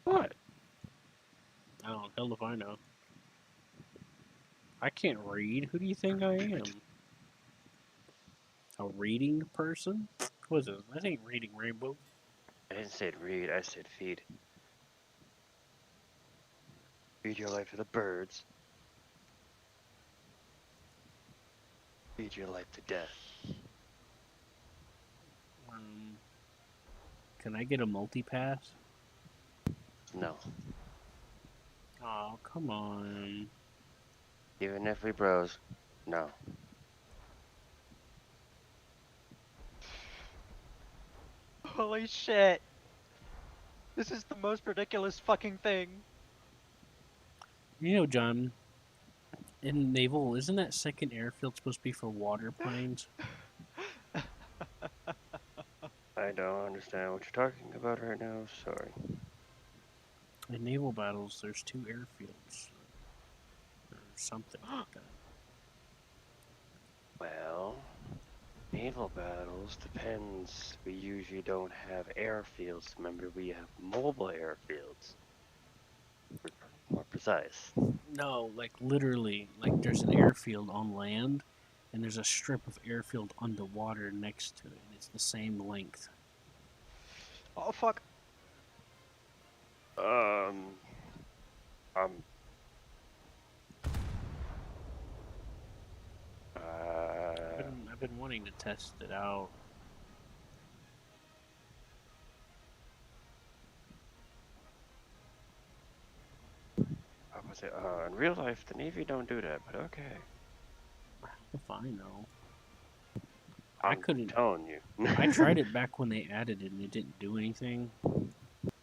What? Oh, hell if I know. I can't read. Who do you think I am? A reading person? What is it? I ain't reading Rainbow. I didn't say read, I said feed. Feed your life to the birds. Feed your life to death. Um, can I get a multi-pass? No. Oh, come on. Even if we bros, no. Holy shit. This is the most ridiculous fucking thing. You know, John, in naval, isn't that second airfield supposed to be for water planes? I don't understand what you're talking about right now, sorry. In naval battles, there's two airfields. Or something like that. Well, naval battles depends. We usually don't have airfields. Remember, we have mobile airfields. We're more precise. No, like literally, like there's an airfield on land, and there's a strip of airfield underwater next to it, and it's the same length. Oh fuck. Um, um, uh, I've been wanting to test it out. I was it? In real life, the Navy don't do that, but okay. If I know, I I'm couldn't. telling you. I tried it back when they added it, and it didn't do anything.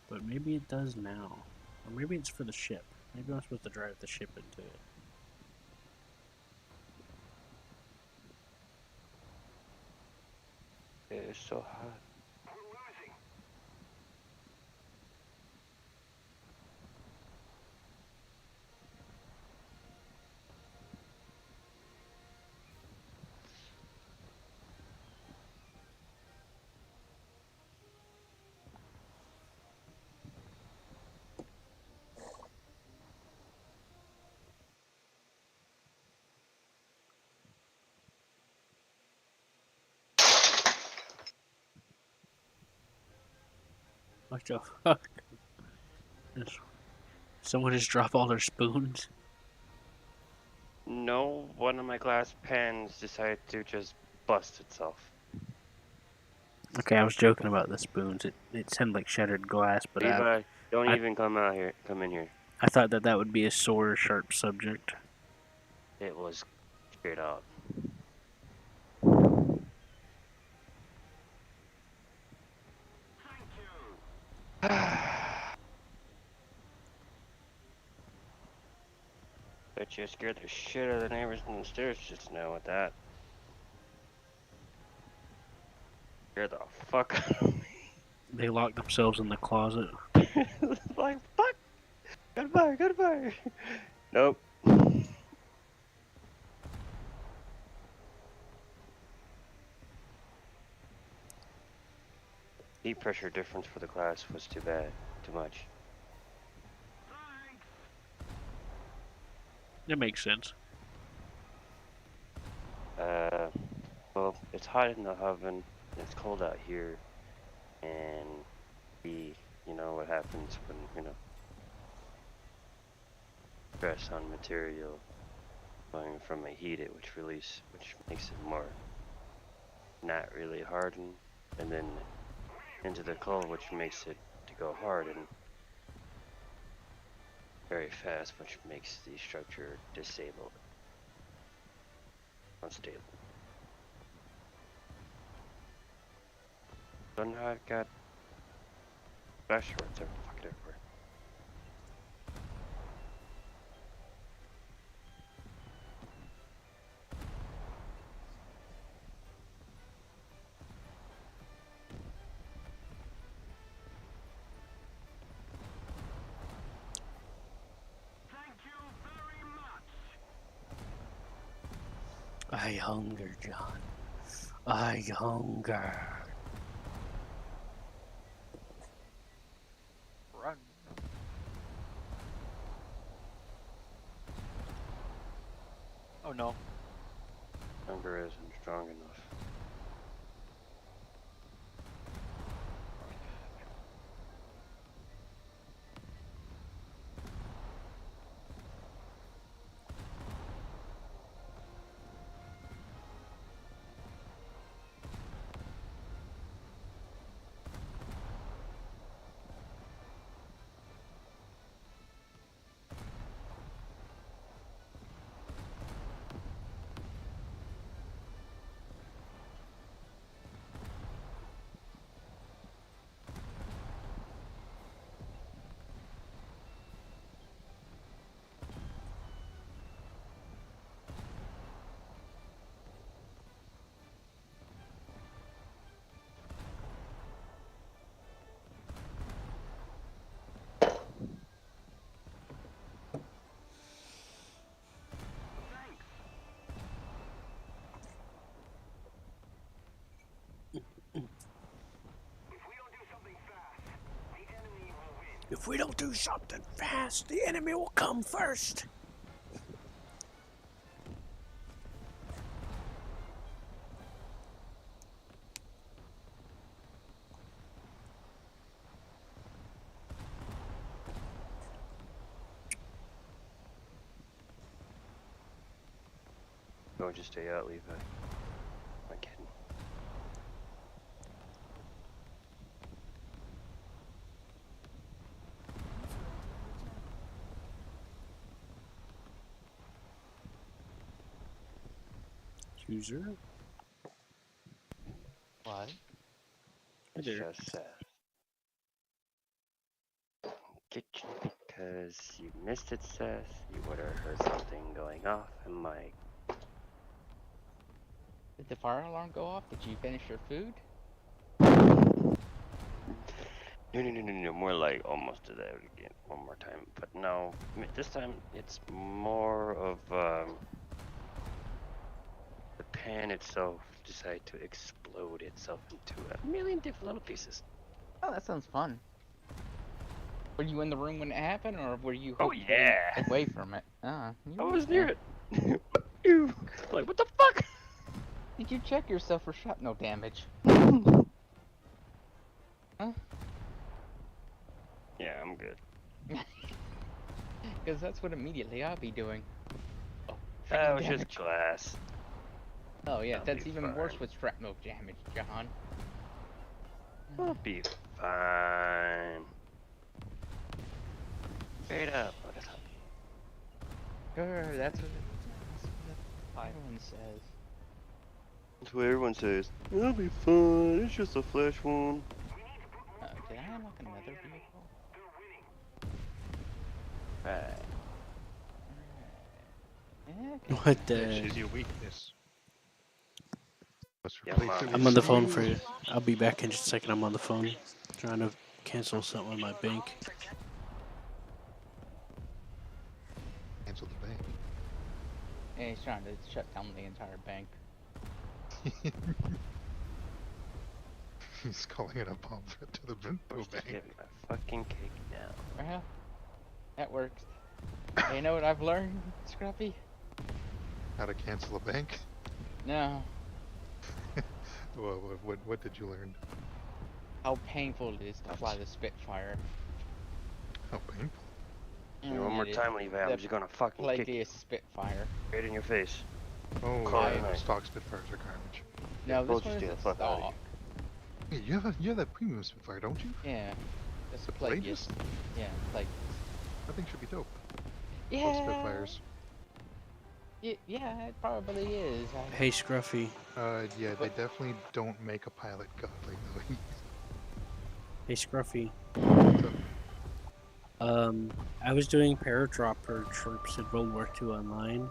But maybe it does now, or maybe it's for the ship. Maybe I'm supposed to drive the ship into it. It's so hot. What the fuck? Someone just drop all their spoons? No, one of my glass pans decided to just bust itself. Okay, I was joking about the spoons. It sounded like shattered glass, but Levi, don't I even come out here. Come in here. I thought that would be a sore, sharp subject. It was straight up. Bet you scared the shit out of the neighbors on the stairs just now with that. Scared the fuck out of me. They locked themselves in the closet. Like, fuck! Goodbye, goodbye! Nope. Heat pressure difference for the glass was too bad. Too much. It makes sense. Well, it's hot in the oven, and it's cold out here, and you know what happens when, stress on material going from a heated, which makes it more not really harden, and then into the cold, which makes it to go hard and very fast, which makes the structure disabled, unstable. So now I've got flash shorts everywhere. I hunger, John. I hunger. no. Hunger isn't strong enough. If we don't do something fast, the enemy will come first. Don't just stay out, Levi. I'm kidding. User? What? It's There. just kitchen because you missed it, Seth. You would have heard something going off, and my Did the fire alarm go off? Did you finish your food? no, more like almost did that again one more time, but no, this time it's more of the pan itself decided to explode itself into a million different little pieces. Oh, that sounds fun. Were you in the room when it happened, or were you Oh yeah, away from it? I was near it. You like what the fuck? Did you check yourself for shrapnel damage? Huh? Yeah, I'm good. Because that's what immediately I'll be doing. Oh, That was shrapnel just damage. glass. Oh yeah, I'll that's be even worse fine. with shrapnel damage, John. I'll be fine. Straight up. Look at that. Grr, that's what Fine. everyone says. That's what everyone says. It'll be fun. It's just a flesh wound. Did I unlock another vehicle? Right. Yeah, okay. What the? Which is your weakness? Let's Yeah, replace Mom. it with I'm on the phone speed. for. I'll be back in just a second. I'm on the phone, trying to cancel something on my bank. Cancel the bank. Yeah, he's trying to shut down the entire bank. He's calling it a bomb threat to the bank. Get my fucking cake now. Well, that works. Hey, you know what I've learned, Scruffy? How to cancel a bank? No. Well, what did you learn? How painful it is to fly the Spitfire. How painful. One more time, Levi. I'm just gonna fucking kick you Plagueis Spitfire. right in your face. Oh, Car night. stock Spitfires are garbage. No, We'll this one just is get a the fuck out of stock. Hey, you have that premium Spitfire, don't you? Yeah. That's The Plagueis. Plagueis? Yeah, Plagueis. That thing should be dope. Yeah. Love Spitfires. Yeah, it probably is. Hey, Scruffy. Yeah, they definitely don't make a pilot godly though. Hey, Scruffy. So, I was doing paradropper troops in World War II online,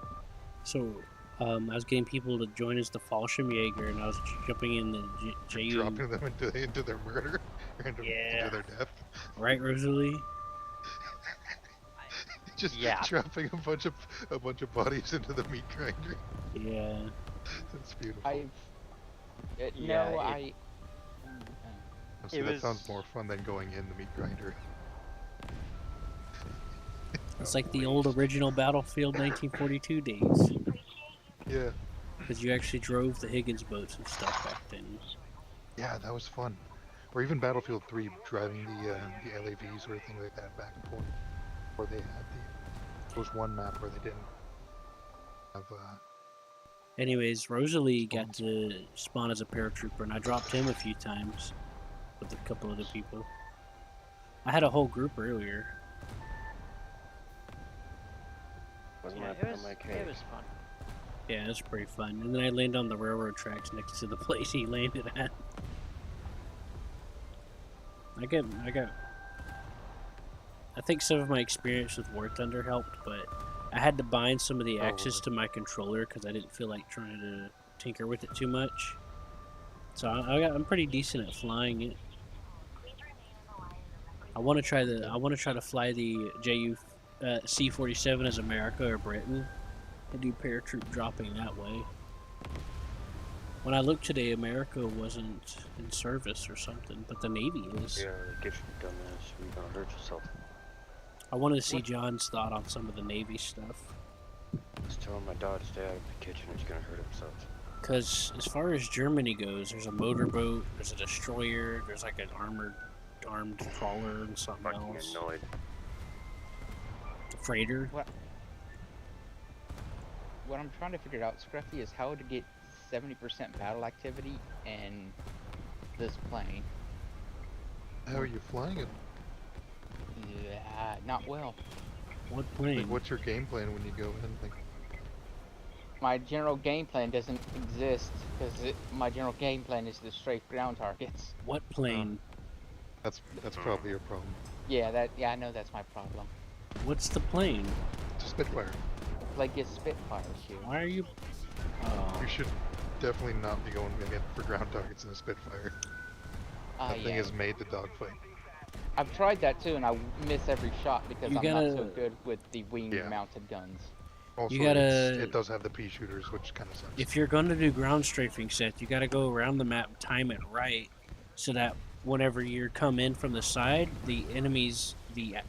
so I was getting people to join as the Fallschirmjäger, and I was jumping in the JU. dropping them into their murder, or into their death. Right, Rosalie? Just Yeah. dropping a bunch of bodies into the meat grinder. Yeah. That's beautiful. Yeah, No, it- Oh, see, it that was- sounds more fun than going in the meat grinder. It's like the old original Battlefield 1942 days. Yeah. Because you actually drove the Higgins boats and stuff back then. Yeah, that was fun. Or even Battlefield 3, driving the LAVs or things like that back and forth. Or they had there was one map where they didn't have Anyways, Rosalie got spawns. to spawn as a paratrooper, and I dropped him a few times with a couple other people. I had a whole group earlier. Wasn't Yeah, my it was, my it cave. was fun. Yeah, it was pretty fun. And then I landed on the railroad tracks next to the place he landed at. I think some of my experience with War Thunder helped, but I had to bind some of the axes to my controller because I didn't feel like trying to tinker with it too much. So I'm pretty decent at flying it. I want to try to fly the JU C-47 as America or Britain and do paratroop dropping that way. When I looked today, America wasn't in service or something, but the Navy is. Yeah, get you dumbass. You're gonna hurt yourself. I wanted to see John's thought on some of the Navy stuff. Just telling my dog to stay out of the kitchen. He's gonna hurt himself. Because as far as Germany goes, there's a motorboat, there's a destroyer, there's like an armed trawler and something Fucking else. annoyed. The freighter. What I'm trying to figure out, Scruffy, is how to get 70% battle activity in this plane. How are you flying it? Yeah, not well. What Like, plane? what's your game plan when you go in? Like, My general game plan doesn't exist because my general game plan is to strafe ground targets. What plane? that's probably your problem. Yeah, I know that's my problem. What's the plane? It's a Spitfire. Like it's Spitfire too. Why are you? Oh, You should definitely not be going in for ground targets in a Spitfire. That thing Yeah. is made to dogfight. I've tried that too, and I miss every shot because You I'm not so gotta- good with the Yeah. wing-mounted guns. Also, gotta- it does have the pea shooters, which kind of sucks. if you're going to do ground strafing sets, you got to go around the map, time it right, so that whenever you come in from the side, the enemies,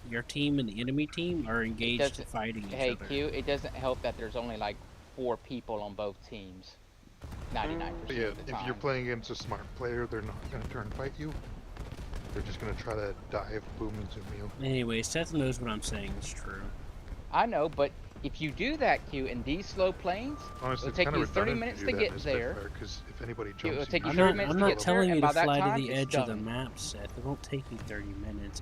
your team and the enemy team are engaged doesn't- fighting each Hey other. Q, it doesn't help that there's only like 4 people on both teams. 99% But yeah, of the time. if you're playing against a smart player, they're not going to turn and fight you. They're just going to try to dive, boom, and zoom you. Anyway, Seth knows what I'm saying is true. I know, but if you do that, Q, in these slow planes, Honestly, It'll it's take kind of you 30 redundant minutes do to that get in a there. Spitfire, because if anybody It'll jumps take you I'm 30 not, minutes I'm to not get there, telling you and to by that fly time, to the it's edge of the done. map, Seth. It won't take you 30 minutes.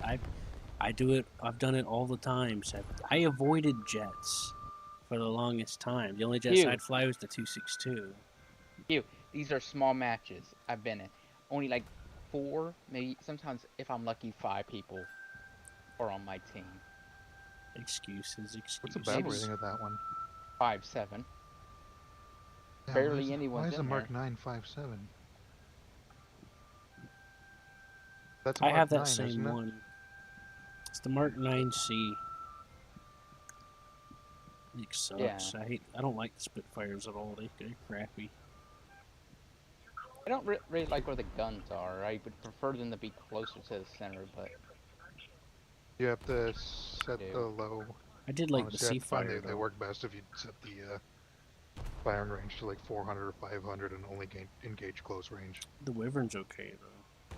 I do it. I've done it all the time, Seth. I avoided jets for the longest time. The only jets Q. I'd fly was the 262. These are small matches I've been in. Only like 4, maybe sometimes if I'm lucky 5 people are on my team. Excuses. What's the battle Maybe- rating of that one? 5-7. Yeah, Barely why anyone's is a in Mark there. 957? That's I Mark have that 9, same isn't it? one. It's the Mark 9C. It sucks. Yeah. I don't like the Spitfires at all. They're crappy. I don't really like where the guns are. I would prefer them to be closer to the center, but You have to set Dude. the low. I did like Honestly, I the find Seafire. they work best if you set the firing range to like 400 or 500 and only engage close range. The Wyvern's okay though.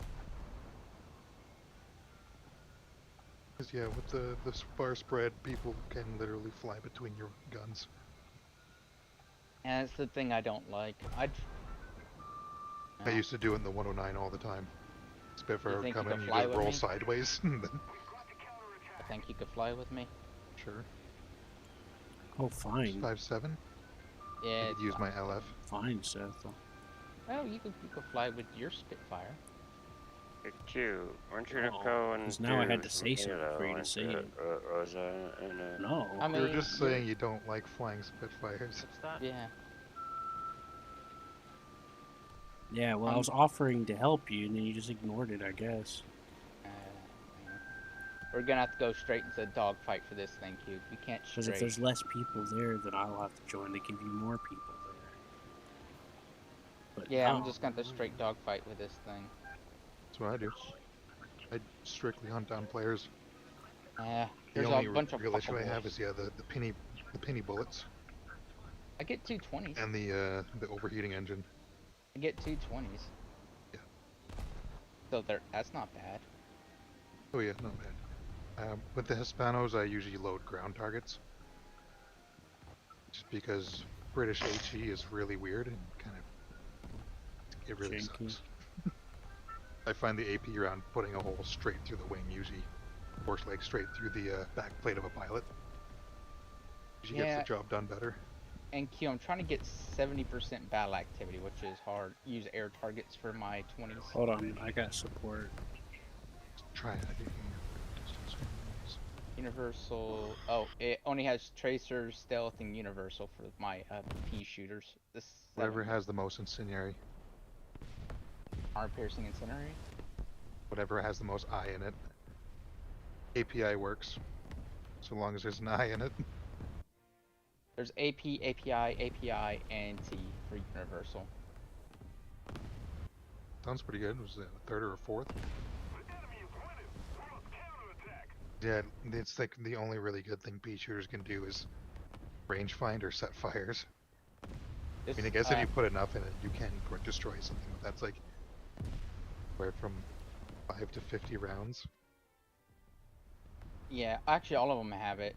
Because yeah, with the far spread, people can literally fly between your guns. and that's the thing I don't like. I used to do it in the 109 all the time. Spitfire would think come you in, could you fly just with roll me? sideways, and then I think you could fly with me. sure. Oh, fine. 5.7. Yeah, I it's could use fine. my LF. Fine, Seth. Well, you could fly with your Spitfire. Hey, Q, weren't you gonna No, go and 'cause now I do had to some say something Halo for you to and, say it. Rosa and No. I You were mean, just saying you don't like flying Spitfires. What's that? Yeah. Yeah, well, I was offering to help you, and then you just ignored it, I guess. Uh, yeah. We're gonna have to go straight into a dogfight for this thing, Q. We can't Because stray. if there's less people there, then I'll have to join to give you more people there. But Yeah, no. I'm just gonna have to straight dogfight with this thing. That's what I do. I strictly hunt down players. Yeah, The there's only a bunch of real issue I have fuckables. is the penny bullets. I get 220s. And the overheating engine. I get 220s. Yeah. So that's not bad. Oh yeah, not bad. With the Hispanos, I usually load ground targets. Just because British HE is really weird and kind of, it really Janky. sucks. I find the AP round putting a hole straight through the wing usually, or like straight through the back plate of a pilot. Usually gets Yeah. the job done better. And Q, I'm trying to get 70% battle activity, which is hard. Use air targets for my 20s. Hold on, I got support. Try it. Universal. Oh, it only has tracers, stealth, and universal for my pea shooters. This Whatever has the most incendiary. armor piercing incendiary. Whatever has the most I in it. API works, so long as there's an I in it. There's AP, API, and T for universal. Sounds pretty good. Was it a third or a fourth? Yeah, it's like the only really good thing pea shooters can do is range find or set fires. I mean, I guess if you put enough in it, you can destroy something, but that's like where from 5 to 50 rounds. Yeah, actually, all of them have it.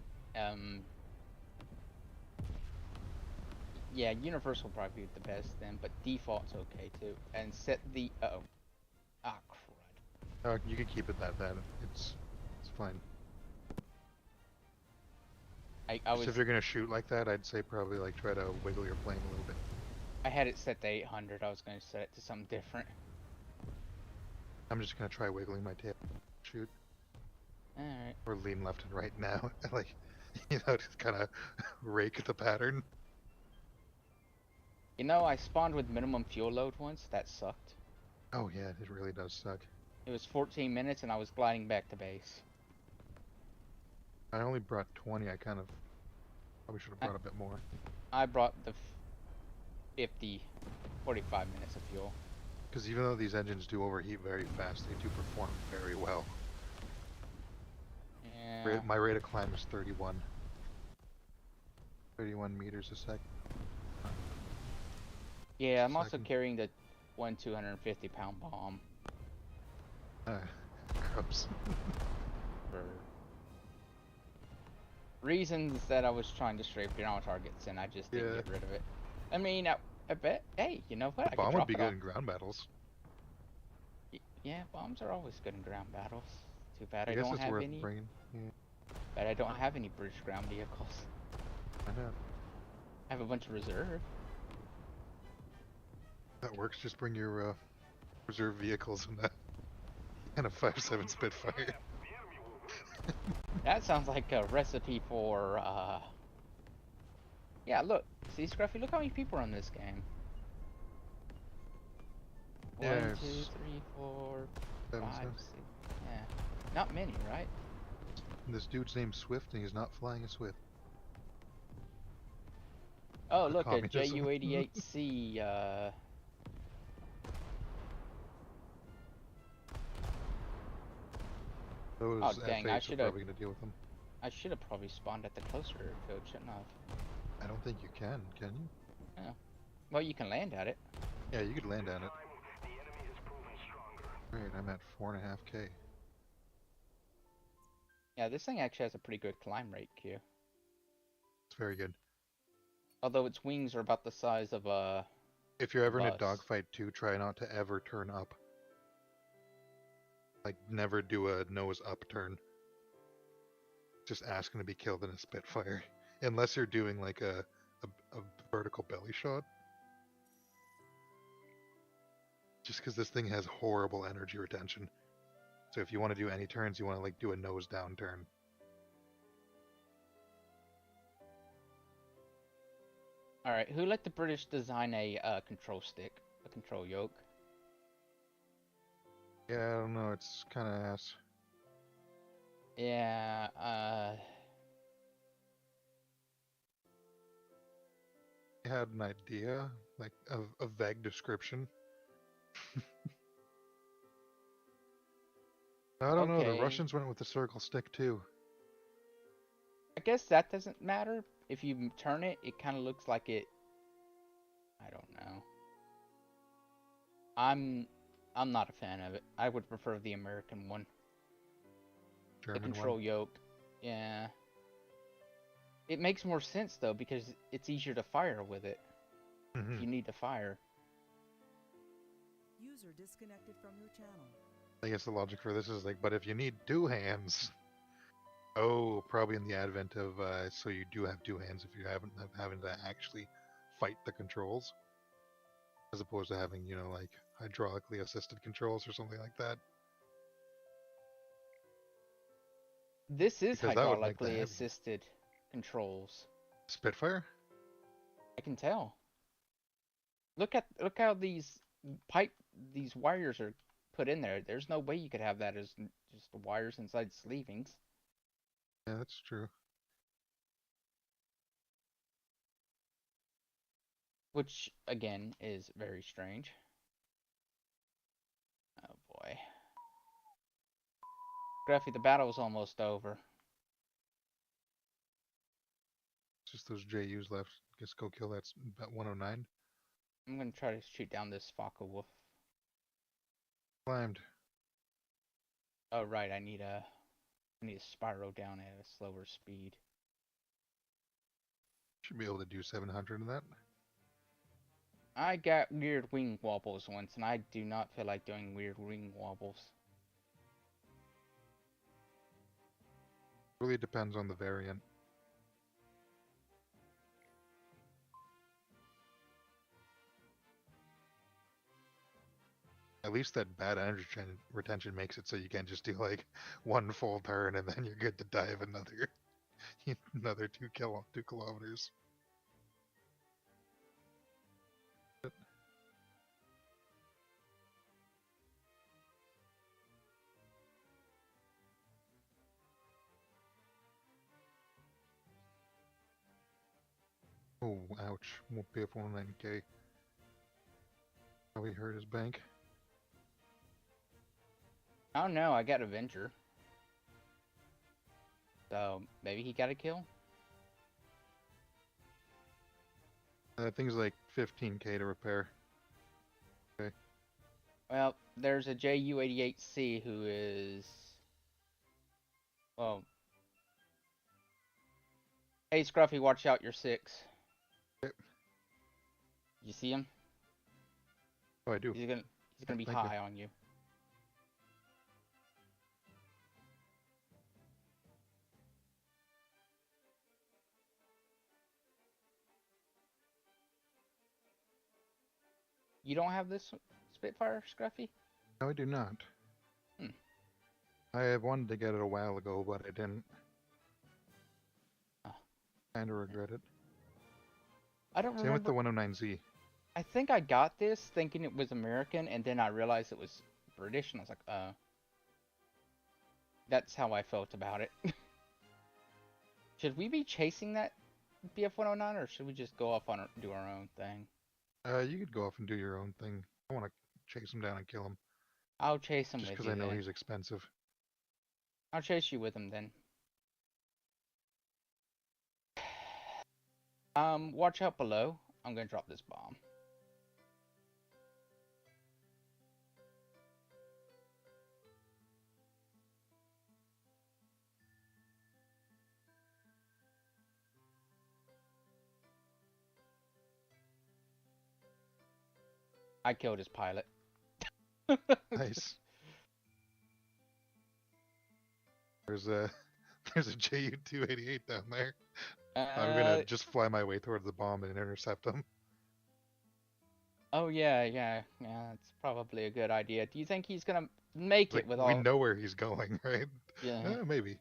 Yeah, universal probably be the best then, but default's okay too. And set the ah crud. You can keep it that. It's fine. I was. So if you're gonna shoot like that, I'd say probably like try to wiggle your plane a little bit. I had it set to 800. I was going to set it to something different. I'm just gonna try wiggling my tail. Shoot. Alright. Or lean left and right now. Like, you know, just kind of rake the pattern. You know, I spawned with minimum fuel load once. That sucked. Oh yeah, it really does suck. It was 14 minutes and I was gliding back to base. I only brought 20. I kind of probably should have brought a bit more. I brought the 45 minutes of fuel. Because even though these engines do overheat very fast, they do perform very well. Yeah. My rate of climb is 31. 31 meters a second. Yeah, I'm also Second. carrying the 250-pound bomb Gross. for reasons that I was trying to strafe ground targets and I just didn't Yeah. get rid of it. I mean, I bet. Hey, you know what? I could Bomb would drop be it good off. in ground battles. Yeah, bombs are always good in ground battles. Too bad I guess don't it's have worth any. bringing. Yeah, But I don't have any British ground vehicles. I know. I have a bunch of reserve. That works. Just bring your reserve vehicles and a 5.7 Spitfire. That sounds like a recipe for, Yeah, look. See, Scruffy, look how many people are in this game. Yeah, 1, it's 2, 3, 4, 5, 7, 6. Yeah. Not many, right? This dude's named Swift, and he's not flying a Swift. Oh, The look, a communism. Ju-88C, Those Oh, dang, I F8s are should've- probably going to deal with them. I should have probably spawned at the closer airfield, shouldn't I have? I don't think you can you? Well, you can land at it. Yeah, you could land on it. Alright, I'm at 4.5K. Yeah, this thing actually has a pretty good climb rate, Q. It's very good. Although its wings are about the size of a... If you're ever in a Bus. dogfight too, try not to ever turn up. Like, never do a nose up turn. Just asking to be killed in a Spitfire. Unless you're doing like a vertical belly shot. Just because this thing has horrible energy retention. So if you want to do any turns, you want to like do a nose down turn. Alright, who let the British design a control stick? A control yoke? Yeah, I don't know, it's kind of ass. Yeah, I had an idea, like a vague description. I don't know, the Okay. Russians went with the circle stick too. I guess that doesn't matter. If you turn it, it kind of looks like it I don't know. I'm not a fan of it. I would prefer the American one. The German control one. yoke. Yeah. It makes more sense though because it's easier to fire with it. If you need to fire. User disconnected from your channel. I guess the logic for this is like, but if you need two hands, oh, probably in the advent of so you do have two hands if you haven't having to actually fight the controls, as opposed to having like hydraulically assisted controls or something like that. This is Because that would make the hydraulically heavy assisted controls. Spitfire. I can tell. Look how these wires are put in there. There's no way you could have that as just the wires inside sleevings. Yeah, that's true. Which again is very strange. Oh boy. Gruffy, the battle's almost over. Just those JUs left. Guess go kill that about 109. I'm gonna try to shoot down this Faka Wolf. Climbed. Oh right, I need a spiral down at a slower speed. Should be able to do 700 in that. I got weird wing wobbles once, and I do not feel like doing weird wing wobbles. Really depends on the variant. At least that bad energy retention makes it so you can't just do like one full turn and then you're good to dive another 2 kilometers. Oh, ouch. Won't pay up 109k. Probably hurt his bank. I don't know, I got Avenger. So, maybe he got a kill? That thing's like 15k to repair. Okay. Well, there's a JU-88C who is... Well... Hey, Scruffy, watch out, you're 6. Okay. You see him? Oh, I do. He's gonna be Thank you. high on you. You don't have this Spitfire, Scruffy? No, I do not. Hmm. I had wanted to get it a while ago, but I didn't. Oh. Kinda regret it. I don't Same with remember. the 109Z. I think I got this thinking it was American, and then I realized it was British, and I was like, That's how I felt about it. Should we be chasing that BF-109, or should we just go off on do our own thing? You could go off and do your own thing. I want to chase him down and kill him. I'll chase him Just with because you I know then. he's expensive. I'll chase you with him then. Watch out below. I'm gonna drop this bomb. I killed his pilot. Nice. There's a JU-288 down there. I'm gonna just fly my way towards the bomb and intercept him. Oh yeah. It's probably a good idea. Do you think he's gonna make Like, it with we all? know where he's going, right? Yeah. Maybe.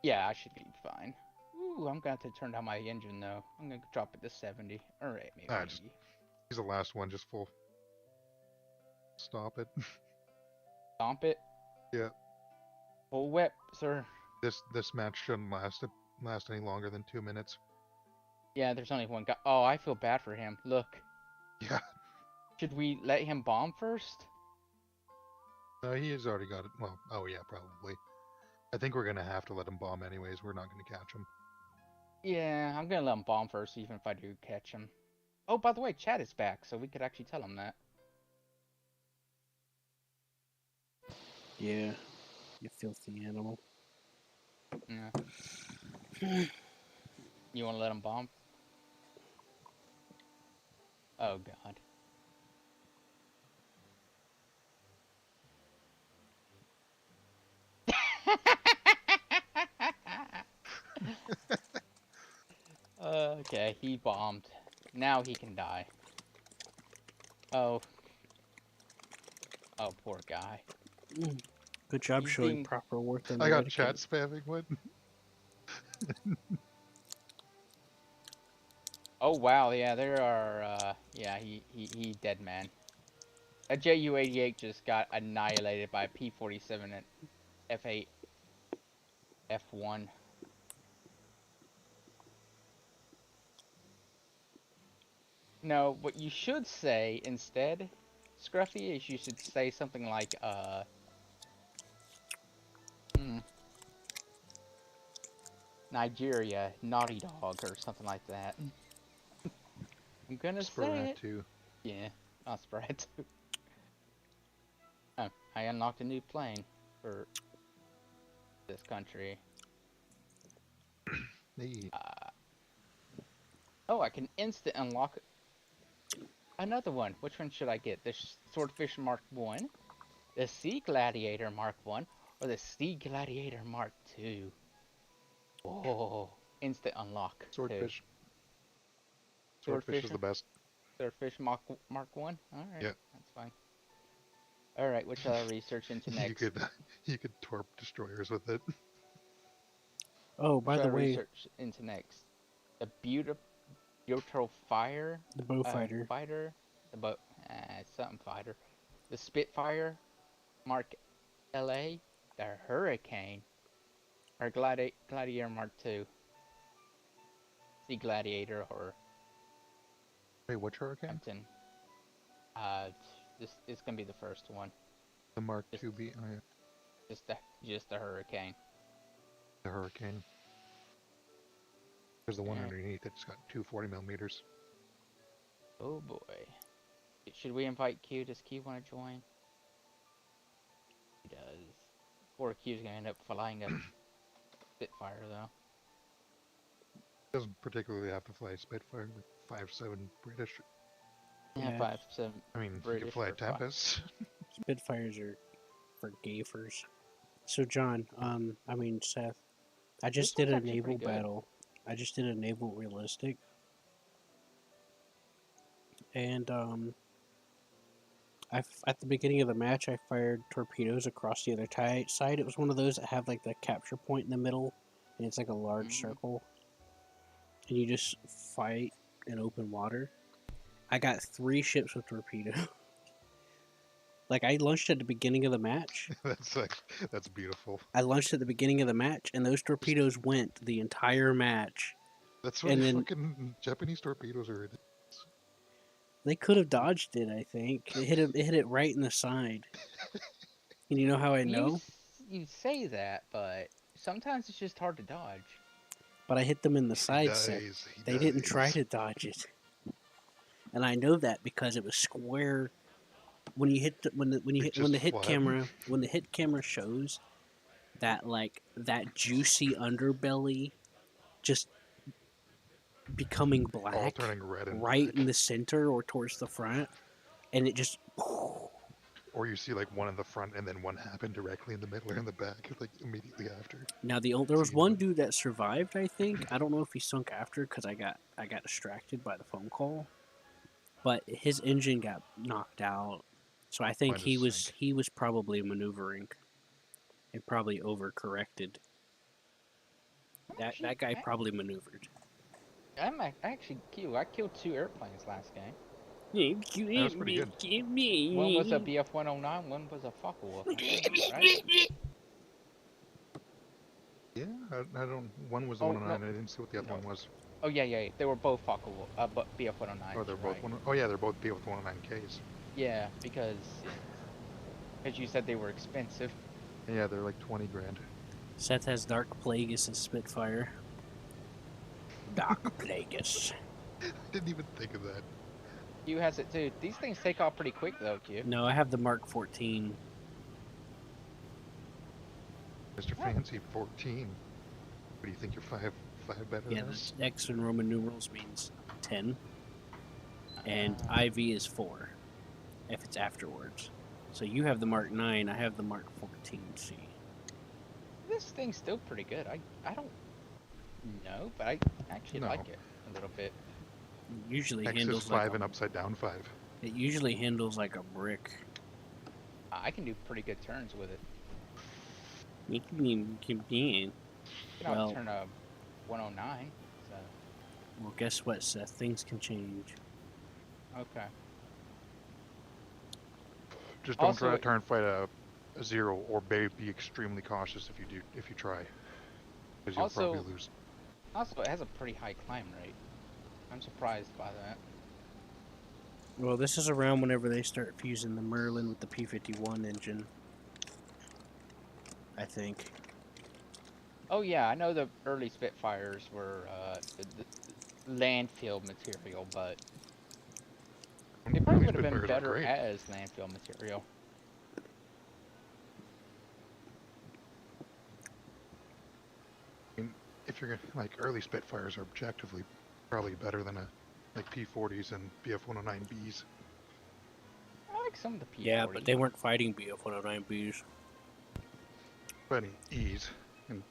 Yeah, I should be fine. Ooh, I'm gonna have to turn down my engine though. I'm gonna drop it to 70. Alright, maybe. He's the last one, just full. Stop it. Stomp it. Yeah. Full whip, sir. This match shouldn't last any longer than 2 minutes. Yeah, there's only one guy. Oh, I feel bad for him. Look. Yeah. Should we let him bomb first? He has already got it. Well, oh yeah, probably. I think we're gonna have to let him bomb anyways. We're not gonna catch him. Yeah, I'm gonna let him bomb first, even if I do catch him. Oh, by the way, Chad is back, so we could actually tell him that. Yeah, you filthy animal. Yeah. You wanna let him bomb? Oh God. Okay, he bombed. Now he can die. Oh. Oh, poor guy. Good job He's showing being... proper worth on I the got etiquette. chat spamming one. Oh wow, yeah, there are, yeah, he dead man. A Ju-88 just got annihilated by a P-47 and F-8, F-1. No, what you should say instead, Scruffy, is you should say something like, Nigeria, Naughty Dog, or something like that. I'm gonna say it. Sparatu. Yeah, not Sprat too. Oh, I unlocked a new plane for this country. Hey. Oh, I can instant unlock another one. Which one should I get? The Swordfish Mark 1, the Sea Gladiator Mark 1, or the Sea Gladiator Mark 2? Oh, instant unlock. Swordfish. Too. Swordfish is the best. Swordfish Mark 1? Alright, Yeah. that's fine. Alright, what shall I research into next? you could torp destroyers with it. Oh, by What the shall I way, research into next? The Beautiful Fire? the bow fighter. Fighter? The boat. Something fighter. The Spitfire Mark LA? The Hurricane? Or Gladiator Mark 2? The Gladiator or Wait, which hurricane? Hampton. This is gonna be the first one. The Mark 2B. Oh yeah. Just the Hurricane. The hurricane. There's the one underneath that's got 240 millimeters. Oh boy. Should we invite Q? Does Q want to join? He does. Poor Q's gonna end up flying a Spitfire though. Doesn't particularly have to fly Spitfire with 5.7 British. Yeah, Yeah. 5-7. I mean, British you could fly or Tempest. Spitfires are for gafers. So John, Seth, I just This did one's a actually pretty naval good. battle. I just did a naval realistic, and at the beginning of the match, I fired torpedoes across the other side. It was one of those that have like the capture point in the middle, and it's like a large circle, and you just fight in open water. I got 3 ships with torpedo. Like, I launched at the beginning of the match. That's beautiful. I launched at the beginning of the match, and those torpedoes went the entire match. That's why fucking Japanese torpedoes are ridiculous. They could have dodged it, I think. It hit it right in the side. And you know how I know? You say that, but sometimes it's just hard to dodge. But I hit them in the side set. They didn't try to dodge it. And I know that because it was square. When you hit when the hit camera shows that, like, that juicy underbelly just becoming black, all turning red and right black. in the center or towards the front, and it just. Or you see like one in the front and then one happen directly in the middle or in the back, like immediately after. Now there was one dude that survived. I think I don't know if he sunk after because I got distracted by the phone call, but his engine got knocked out. So I think he was probably maneuvering and probably overcorrected. That guy probably maneuvered. I'm actually cute. I killed 2 airplanes last game. That was pretty good. One was a BF-109, one was a Focke-Wulf. Right? Yeah, I don't. One was the 109. I didn't see what the other one was. Oh yeah. They were both Focke-Wulf, but BF-109. Oh, they're both Oh yeah, they're both BF-109Ks. Yeah, because you said they were expensive. Yeah, they're like 20 grand. Seth has Dark Plague as his Spitfire. Dark Plagueis. Didn't even think of that. Q has it too. These things take off pretty quick though, Q. No, I have the Mark 14. Mr. Fancy 14. What do you think? You're five better Yeah, than the us? X in Roman numerals means 10. And IV is 4 if it's afterwards. So you have the Mark 9, I have the Mark 14C. This thing's still pretty good. I don't know, but I actually No. like it a little bit. It usually X is handles 5 like and a, upside down 5. it usually handles like a brick. I can do pretty good turns with it. You can Well- Turn a 109. So Well, guess what, Seth? Things can change. okay. Just don't Also- try and fight a 0 or be extremely cautious if you try. Because you'll Also- probably lose. Also, it has a pretty high climb rate. I'm surprised by that. Well, this is around whenever they start fusing the Merlin with the P-51 engine. I think. Oh yeah, I know the early Spitfires were the landfill material, but they probably Early would have been Spitfires are better great. as landfill material. If you're gonna, like, early Spitfires are objectively probably better than like P-40s and BF-109Bs. I like some of the P40. Yeah, but they weren't fighting BF-109Bs. Fighting E's and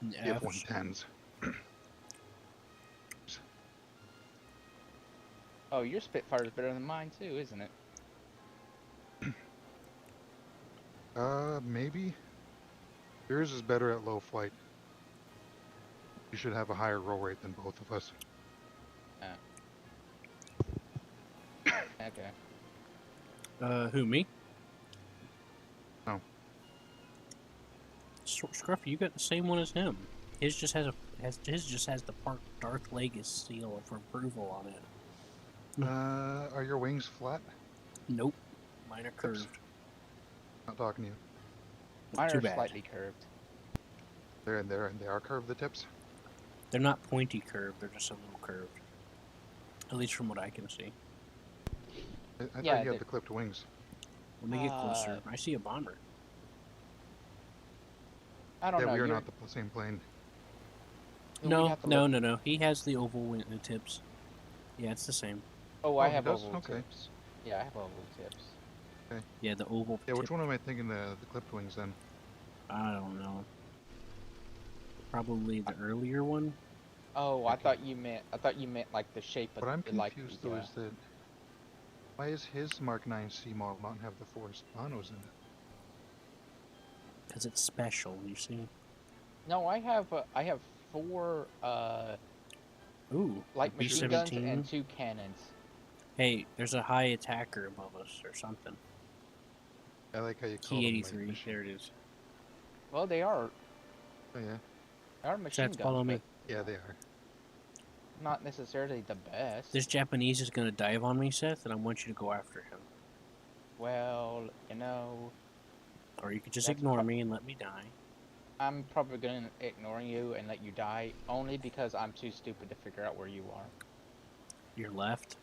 BF-110s. Oh, your Spitfire's better than mine too, isn't it? Maybe. Yours is better at low flight. You should have a higher roll rate than both of us. Okay. Who, me? No. Scruffy, you got the same one as him. His just has the Darth Plagueis seal for approval on it. Are your wings flat? Nope. Mine are curved. Not talking to you. Mine Too are bad. slightly curved. They are curved, the tips? They're not pointy curved, they're just a little curved. At least from what I can see. I Yeah, thought you they're- had the clipped wings. Let me get closer. I see a bomber. I don't Yeah, know. we are you're- not the same plane. we'd No, have to no, look- no, no. He has the oval tips. Yeah, it's the same. Oh, I he have does? oval Okay. tips. Yeah, I have oval tips. Yeah, the oval Yeah, which tip. one am I thinking the clipped wings then? I don't know. Probably the earlier one. Oh, I thought you meant like the shape of What I'm like confused the, though is that why is his Mark 9C model not have the 4 Spanos in it? Because it's special, you see. No, I have 4 Ooh, light machine guns B-17. and 2 cannons. Hey, there's a high attacker above us or something. I like how you call them like T-83, machine- there it is. Well, they are Oh yeah, machine Seth, guns, follow me. but yeah they are. not necessarily the best. This Japanese is gonna dive on me, Seth, and I want you to go after him. Well, you know, Or you could just That's ignore prob- me and let me die. I'm probably gonna ignore you and let you die only because I'm too stupid to figure out where you are. You're left.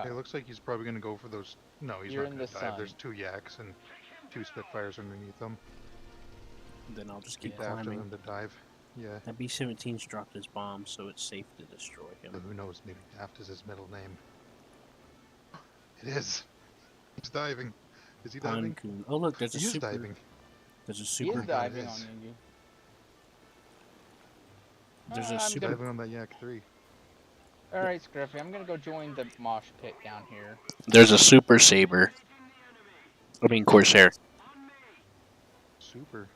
It looks like he's probably gonna go for those. No, he's You're not in gonna the dive. sun. There's 2 Yaks and 2 Spitfires underneath them. Then I'll just keep Keep after climbing. them to dive. Yeah. That B-17's dropped his bomb, so it's safe to destroy But him. who knows? Maybe Daft is his middle name. It is. He's diving. Is he diving? Poncoon. Oh look, there's a He is super. diving. There's a He super. is diving is. on you. There's a I'm super. gonna- Diving on that Yak 3. Alright, Scruffy, I'm gonna go join the mosh pit down here. There's a super saber. I mean Corsair. Super.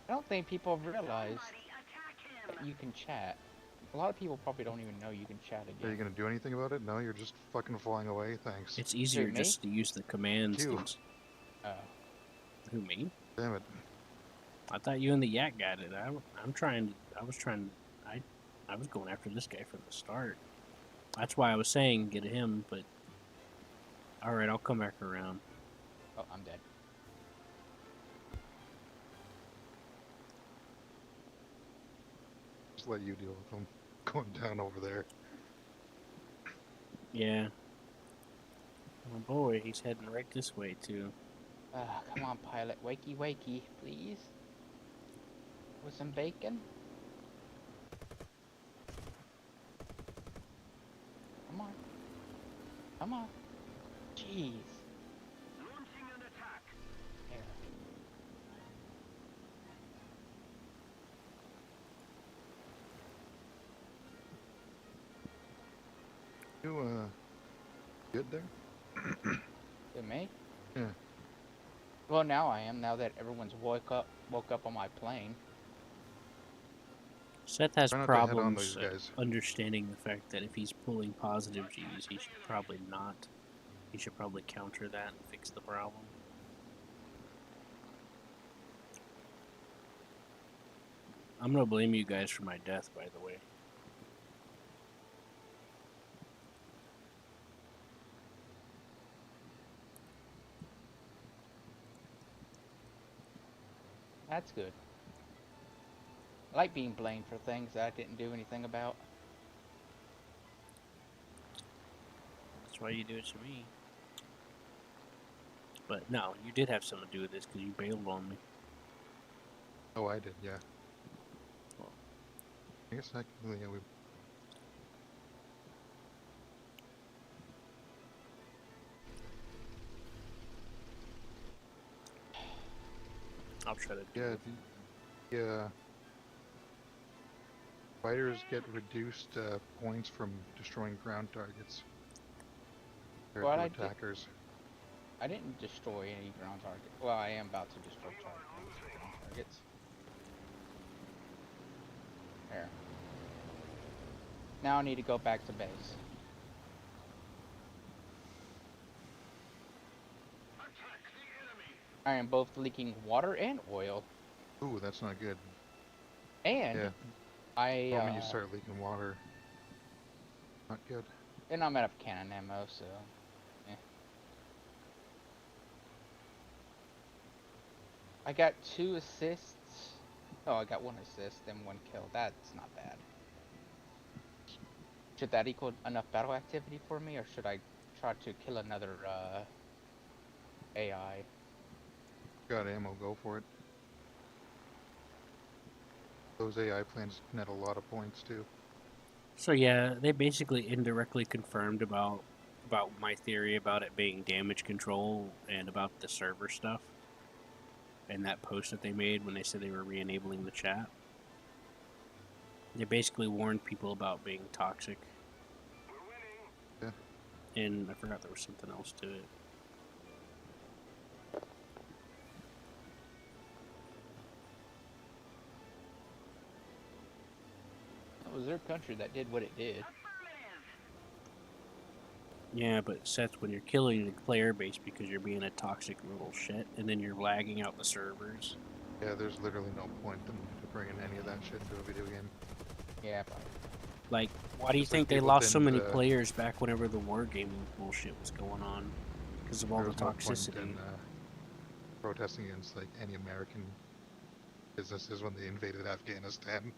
I don't think people have realized that you can chat. A lot of people probably don't even know you can chat Are you again. gonna do anything about it? No, you're just fucking flying away. Thanks. It's easier me? just to use the commands. You. Oh. Who me? Damn it. I thought you and the yak got it. I was going after this guy from the start. That's why I was saying get him, but alright, I'll come back around. Oh, I'm dead. just let you deal with them going down over there. Yeah. Oh boy, he's heading right this way too. Come on, pilot. Wakey, wakey, please. With some bacon? Come on. Come on. Jeez. There. You good there? It me? Yeah. Well, now I am. Now that everyone's woke up on my plane. Seth has Try not to head on problems those guys. understanding the fact that if he's pulling positive G's, he should probably not. He should probably counter that and fix the problem. I'm gonna blame you guys for my death, by the way. That's good. I like being blamed for things that I didn't do anything about. That's why you do it to me. But no, you did have something to do with this because you bailed on me. Oh, I did, yeah. Well, I guess yeah, we. I'll try to do Yeah, it. the fighters get reduced points from destroying ground targets. Well, Compared to attackers. I didn't destroy any ground target. Well, I am about to destroy ground targets. There. Now I need to go back to base. I am both leaking water and oil. Ooh, that's not good. And Yeah. I The moment you start leaking water, not good. and I'm out of cannon ammo, so I got 2 assists. Oh, I got 1 assist and 1 kill. That's not bad. Should that equal enough battle activity for me, or should I try to kill another AI? Got ammo, go for it. Those AI planes net a lot of points too. So yeah, they basically indirectly confirmed about my theory about it being damage control and about the server stuff. And that post that they made when they said they were re-enabling the chat. They basically warned people about being toxic. Yeah. And I forgot there was something else to it. It was their country that did what it did. Yeah, but Seth, when you're killing the player base because you're being a toxic little shit, and then you're lagging out the servers. Yeah, there's literally no point to bringing any of that shit into a video game. Yeah, probably. Like, why do you It's like think they people lost so didn't, many players back whenever the wargaming bullshit was going on? Because of all the There's no point toxicity. in protesting against like any American businesses when they invaded Afghanistan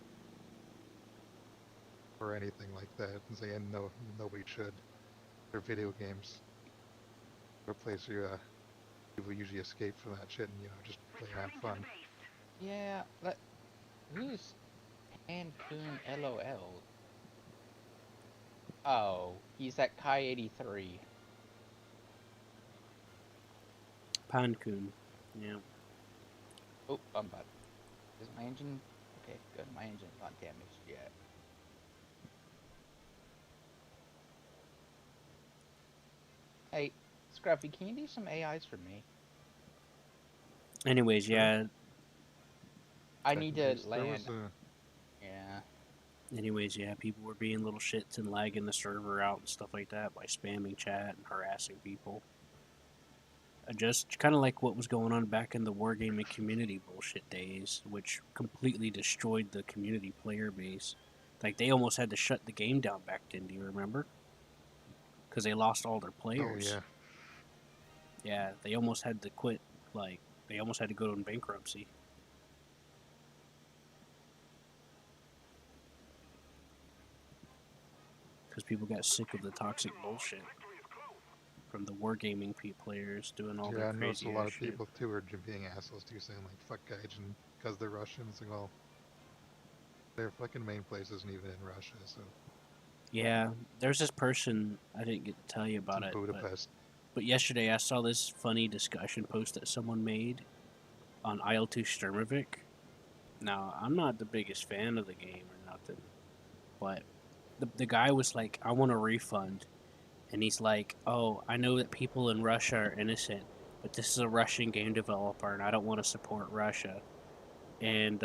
or anything like that. And saying no, nobody should. They're video games. They're a place where people usually escape from that shit and just play and have fun. Yeah, who's Cancun LOL? Oh, he's that Kai 83. Pankun. Yeah. Oh, I'm about. Is my engine? Okay, good. My engine's not damaged yet. Hey, Scruffy, can you do some AIs for me? Anyways, Sure. yeah. I need to There was land. Yeah. Anyways, yeah, people were being little shits and lagging the server out and stuff like that by spamming chat and harassing people. Just kind of like what was going on back in the wargaming community bullshit days, which completely destroyed the community player base. Like, they almost had to shut the game down back then, do you remember? Because they lost all their players. Oh, yeah. Yeah, they almost had to quit. Like, they almost had to go in bankruptcy. because people got sick of the toxic bullshit from the wargaming players doing all Yeah, their I noticed crazy a lot ass of shit. people too are being assholes too, saying like "fuck Gaijin" because they're Russians. Like, well, their fucking main place isn't even in Russia, so Yeah, there's this person, I didn't get to tell you it's about in it, Budapest. but yesterday I saw this funny discussion post that someone made on IL-2 Sturmovik. Now, I'm not the biggest fan of the game or nothing, but the guy was like, I want a refund. And he's like, oh, I know that people in Russia are innocent, but this is a Russian game developer, and I don't want to support Russia. And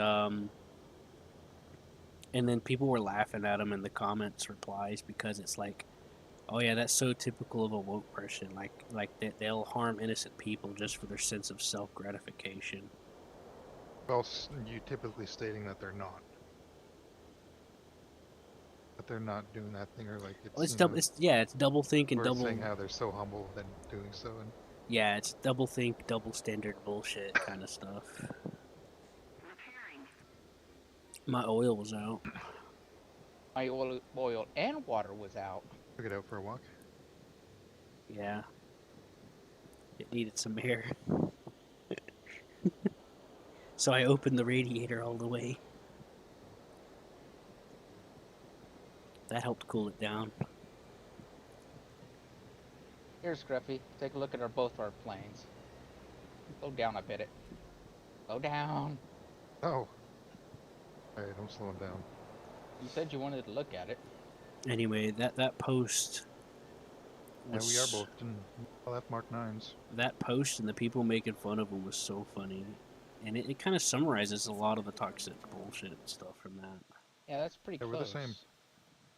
then people were laughing at him in the comments replies because it's like, oh yeah, that's so typical of a woke person. Like they'll harm innocent people just for their sense of self gratification. Well, you typically stating that they're not. That they're not doing that thing, or like Well, it's it's double. It's double think and or double. saying how they're so humble than doing so, and Yeah, it's double think, double standard bullshit kind of stuff. My oil was out. My oil and water was out. took it out for a walk. Yeah. It needed some air. So I opened the radiator all the way. That helped cool it down. Here, Scruffy, take a look at both our planes. Slow down a bit. Slow down. Oh, alright, I'm slowing down. You said you wanted to look at it. Anyway, that post Yeah, was... we are both in LF Mark 9s. That post and the people making fun of him was so funny. And it kind of summarizes a lot of the toxic bullshit and stuff from that. Yeah, that's pretty Yeah, close. we're the same.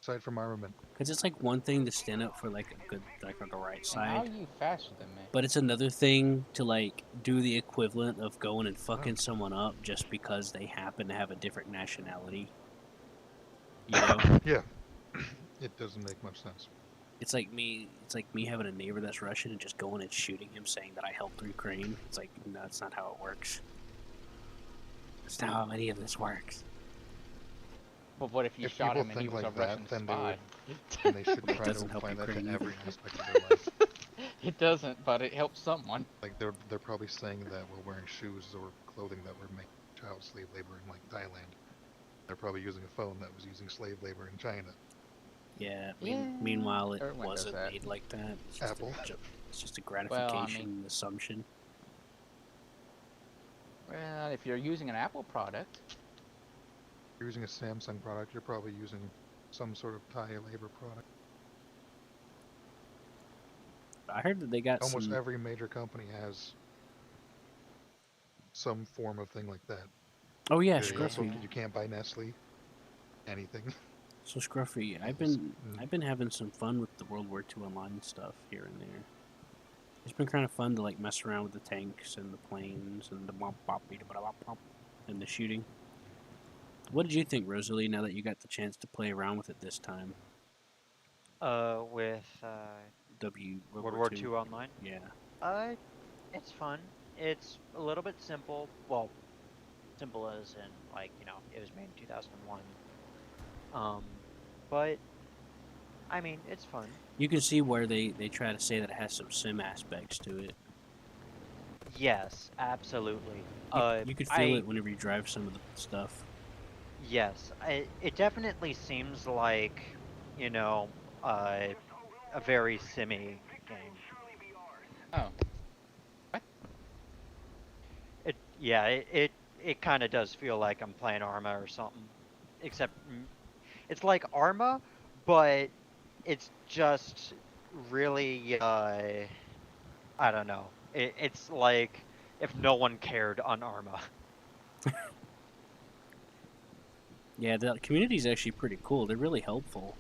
Aside from armament. Because it's like one thing to stand up for like a good, like on the right And how are side. you faster than me? But it's another thing to like do the equivalent of going and fucking someone up just because they happen to have a different nationality. You know? Yeah. It doesn't make much sense. It's like me having a neighbor that's Russian and just going and shooting him saying that I helped Ukraine. It's like, no, that's not how it works. That's not how any of this works. But what if you If shot people him and he think was like a Russian that, then spy? they should try to doesn't help apply that to Ukraine. every aspect of their life. It doesn't, but it helps someone. Like they're probably saying that we're wearing shoes or clothing that were made child slave labor in like Thailand. They're probably using a phone that was using slave labor in China. Yeah, Yeah, meanwhile, it everyone does wasn't that. made like that. It's just Apple. It's just a Well, I gratification assumption. Well, if you're using an Apple product, If you're using a Samsung product, you're probably using some sort of Thai labor product. I heard that they got Almost some... every major company has some form of thing like that. Oh yeah, You also, Scruffy. you can't buy Nestle anything. So Scruffy, I've Yes. been having some fun with the World War II online stuff here and there. It's been kind of fun to like mess around with the tanks and the planes and the bop bop beat bop bop and the shooting. What did you think, Rosalie? Now that you got the chance to play around with it this time, With World War II Online. Yeah. It's fun. It's a little bit simple. Well, simple as in like it was made in 2001. But I mean it's fun. You can see where they try to say that it has some sim aspects to it. Yes, absolutely. You could feel it whenever you drive some of the stuff. Yes, it definitely seems like a very simmy game. oh, It kind of does feel like I'm playing Arma or something. Except it's like Arma, but it's just really I don't know. It's like if no one cared on Arma. Yeah, the community's actually pretty cool. They're really helpful.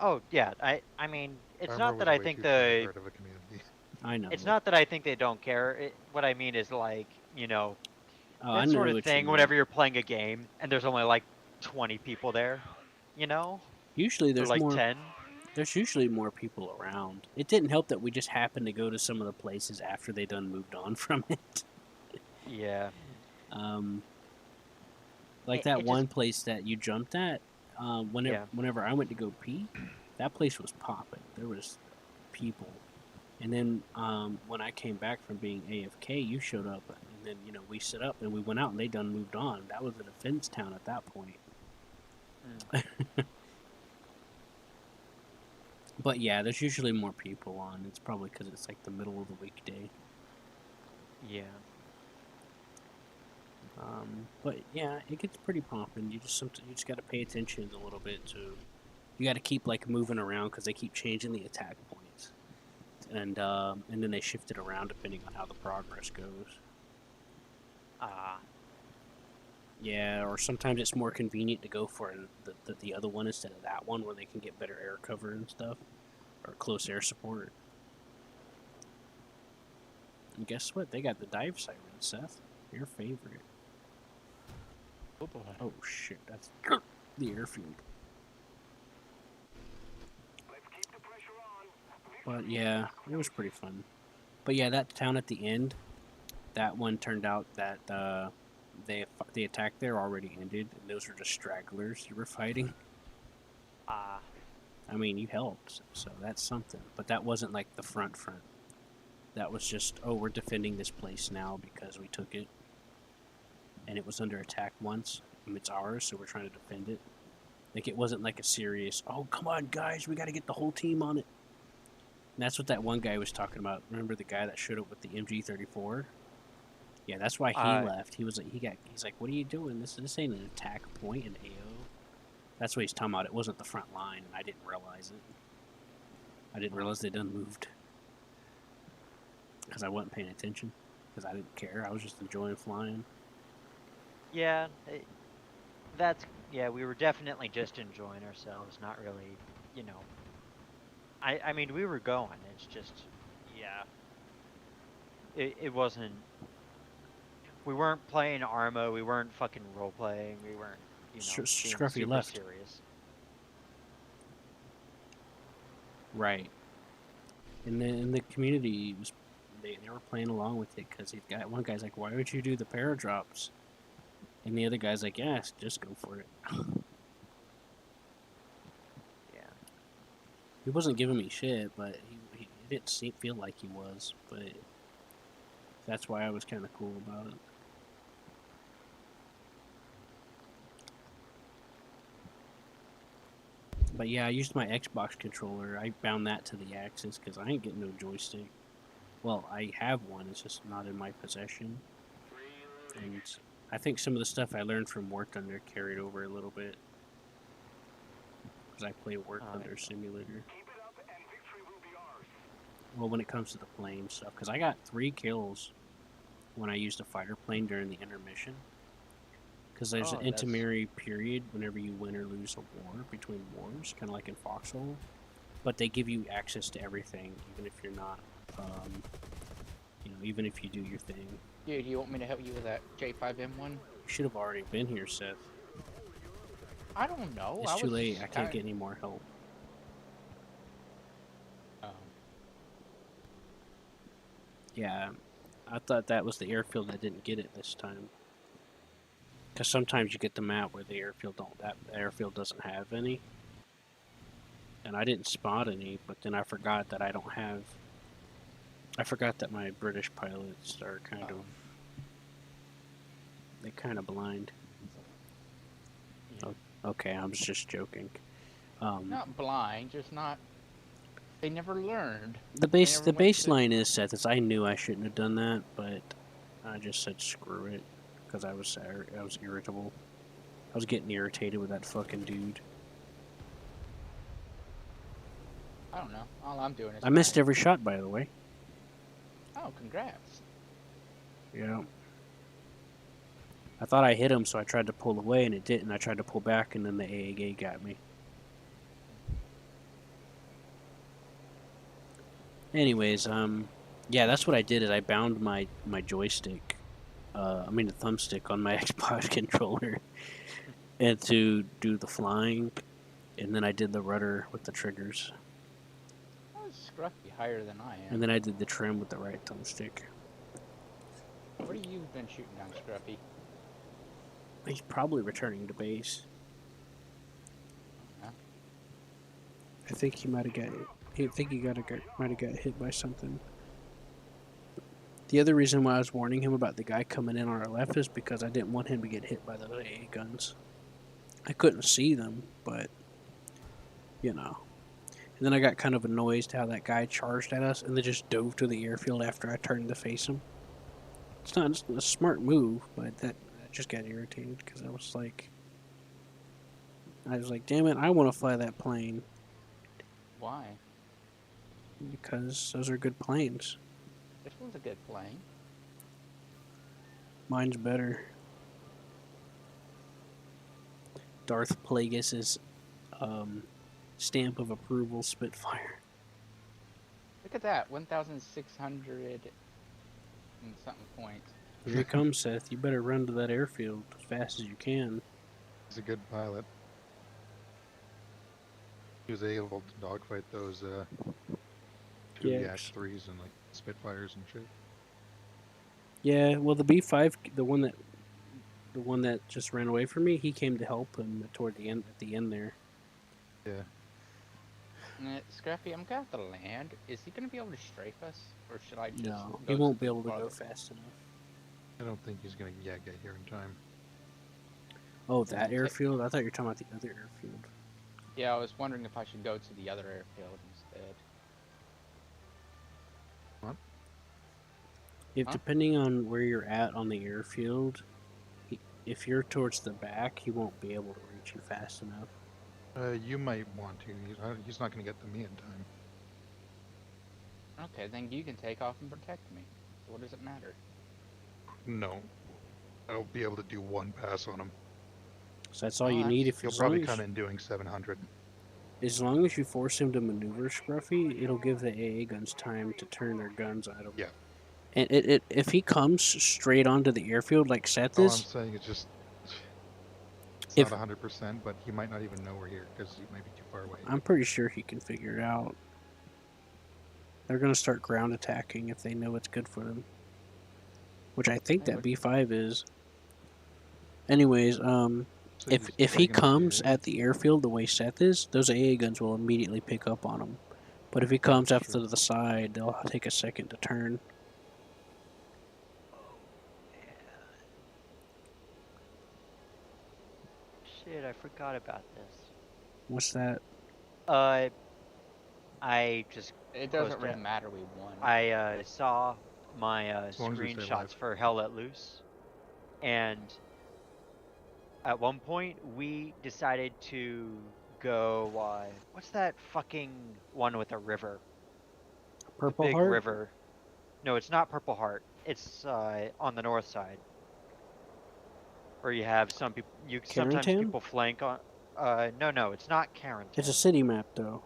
Oh yeah, I mean it's Armor not was that I way think too the part of a community. I know. it's not that I think they don't care. What I mean is like Oh, I that know sort of what you thing. mean. Whenever you're playing a game and there's only like 20 people there, Usually or there's like more. 10. There's usually more people around. It didn't help that we just happened to go to some of the places after they done moved on from it. Yeah. Like It that just- one place that you jumped at. whenever I went to go pee, that place was popping. There was people. And then when I came back from being AFK, you showed up, and then we set up and we went out and they done moved on. That was a defense town at that point. But yeah, there's usually more people on. It's probably because it's like the middle of the weekday. Yeah. But yeah, it gets pretty popping. You just got to pay attention a little bit to. You got to keep like moving around because they keep changing the attack points, and then they shift it around depending on how the progress goes. Yeah, or sometimes it's more convenient to go for the other one instead of that one where they can get better air cover and stuff, or close air support. And guess what? They got the dive siren, Seth. Your favorite. Oh boy. Oh shit, that's the airfield. But yeah, it was pretty fun. But yeah, that town at the end, that one turned out that the attack there already ended, and those were just stragglers you were fighting. I mean, you helped, so that's something. But that wasn't like the front. That was just, oh, we're defending this place now because we took it. And it was under attack once. And it's ours, so we're trying to defend it. Like, it wasn't like a serious, oh, come on, guys, we got to get the whole team on it. And that's what that one guy was talking about. Remember the guy that showed up with the MG34? Yeah, that's why he left. He was like, he's like, what are you doing? This ain't an attack point in AO. That's what he's talking about. It wasn't the front line, and I didn't realize it. I didn't realize they done moved. Because I wasn't paying attention. Because I didn't care. I was just enjoying flying. Yeah, we were definitely just enjoying ourselves, not really, I mean, we were going, it's just, yeah. It wasn't, we weren't playing Arma, we weren't fucking role-playing, we weren't, being Scruffy super left. serious. Right. And then in the community, they were playing along with it because one guy's like, why would you do the paradrops? And the other guy's like, yeah, just go for it. Yeah. He wasn't giving me shit, but he didn't feel like he was. But that's why I was kind of cool about it. But yeah, I used my Xbox controller. I bound that to the axis because I ain't getting no joystick. Well, I have one. It's just not in my possession. And I think some of the stuff I learned from War Thunder carried over a little bit. Because I play War Thunder Simulator. Well, when it comes to the plane stuff. Because I got 3 kills when I used a fighter plane during the intermission. Because there's an intermediary period whenever you win or lose a war between wars. Kind of like in Foxhole. But they give you access to everything, even if you're not, even if you do your thing. Dude, you want me to help you with that J5M1? You should have already been here, Seth. I don't know. It's too late. I can't get any more help. Yeah, I thought that was the airfield that didn't get it this time. Because sometimes you get the map where the airfield doesn't have any. And I didn't spot any, but then I forgot that I forgot that my British pilots are they're kind of blind. Yeah. Okay, I was just joking. Not blind, just not. They never learned. The baseline is, Seth, is I knew I shouldn't have done that, but I just said screw it because I was irritable. I was getting irritated with that fucking dude. I don't know. All I'm doing is. I missed every shot, by the way. Oh, congrats. Yeah. I thought I hit him, so I tried to pull away, and it didn't. I tried to pull back, and then the AAA got me. Anyways, yeah, that's what I did. Is I bound my joystick, the thumbstick on my Xbox controller, and to do the flying, and then I did the rudder with the triggers. Scruffy higher than I am. And then I did the trim with the right thumbstick. What have you been shooting on, Scruffy? He's probably returning to base. I think he might have got. I think he might have got hit by something. The other reason why I was warning him about the guy coming in on our left is because I didn't want him to get hit by those AA guns. I couldn't see them, but you know. And then I got kind of annoyed how that guy charged at us and then just dove to the airfield after I turned to face him. It's not a smart move, but that just got irritated because I was like, damn it, I want to fly that plane Why? because those are good planes. This one's a good plane. Mine's better. Darth Plagueis's stamp of approval Spitfire. Look at that, 1,600 and something points. Here he comes, Seth. You better run to that airfield as fast as you can. He's a good pilot. He was able to dogfight those two Yeah. Yak 3s and like Spitfires and shit. Yeah, well, the B5, the one that just ran away from me, he came to help him toward the end. At the end there. Yeah. Scrappy, I'm gonna have to land. Is he gonna be able to strafe us, or should I just? No, go he won't be able to farther? go fast enough. I don't think he's gonna get here in time. Oh, that Okay. airfield? I thought you were talking about the other airfield. Yeah, I was wondering if I should go to the other airfield instead. If Huh? depending on where you're at on the airfield, if you're towards the back, he won't be able to reach you fast enough. You might want to. He's not gonna get to me in time. Okay, then you can take off and protect me. So what does it matter? No. I'll be able to do one pass on him. So that's all Oh, you that's- need. If He'll as probably long as, come in doing 700. as long as you force him to maneuver, Scruffy, it'll give the AA guns time to turn their guns on him. Yeah. And if he comes straight onto the airfield like Seth All I'm is, saying is just it's If- not 100%, but he might not even know we're here because he might be too far away. I'm pretty sure he can figure it out. They're gonna start ground attacking if they know it's good for them. Which I think that B5 is. Anyways, So if he's he probably gonna comes do- at the airfield the way Seth is, those AA guns will immediately pick up on him. But if he comes That's off true. to the side, they'll take a second to turn. Shit, I forgot about this. What's that? I just It doesn't Close really to- matter. We won. I saw my As long as we stay screenshots alive. for Hell Let Loose, and at one point we decided to go. What's that fucking one with a river? Purple Big Heart? river. No, it's not Purple Heart. It's on the north side, where you have some people. Sometimes Carentan? people flank on. No, it's not Karen. It's a city map, though.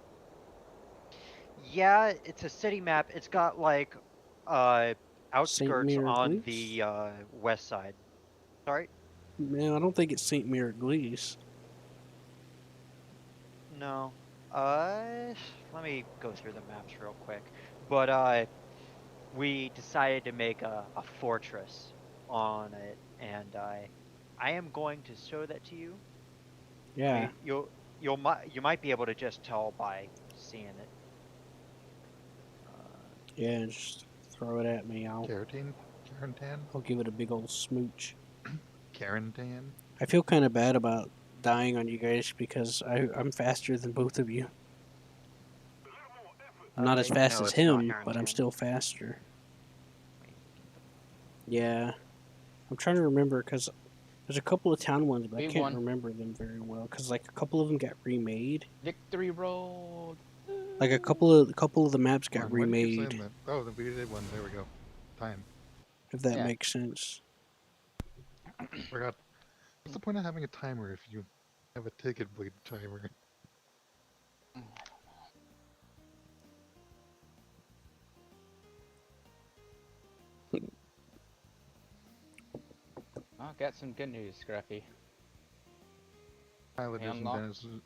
Yeah, it's a city map. It's got like outskirts Mirror on Glees? the west side. Sorry? Man, I don't think it's St. Miraglees. No. Let me go through the maps real quick. But we decided to make a fortress on it, and I am going to show that to you. Yeah. You might be able to just tell by seeing it. Yeah, just throw it at me. I'll Carentan? give it a big old smooch. Carentan? I feel kind of bad about dying on you guys because I'm faster than both of you. I'm not as fast no, as it's not him, but I'm Harrington. still faster. Yeah. I'm trying to remember because there's a couple of town ones, but I We can't won. remember them very well because like a couple of them got remade. Victory Road. Like a couple of the maps got Why do you keep remade. saying that? Oh, we did one. There we go. Time. If that Yeah. makes sense. Forgot. What's the point of having a timer if you have a ticket bleed timer? I got some good news, Scruffy. Pilot Hey, isn't unlock.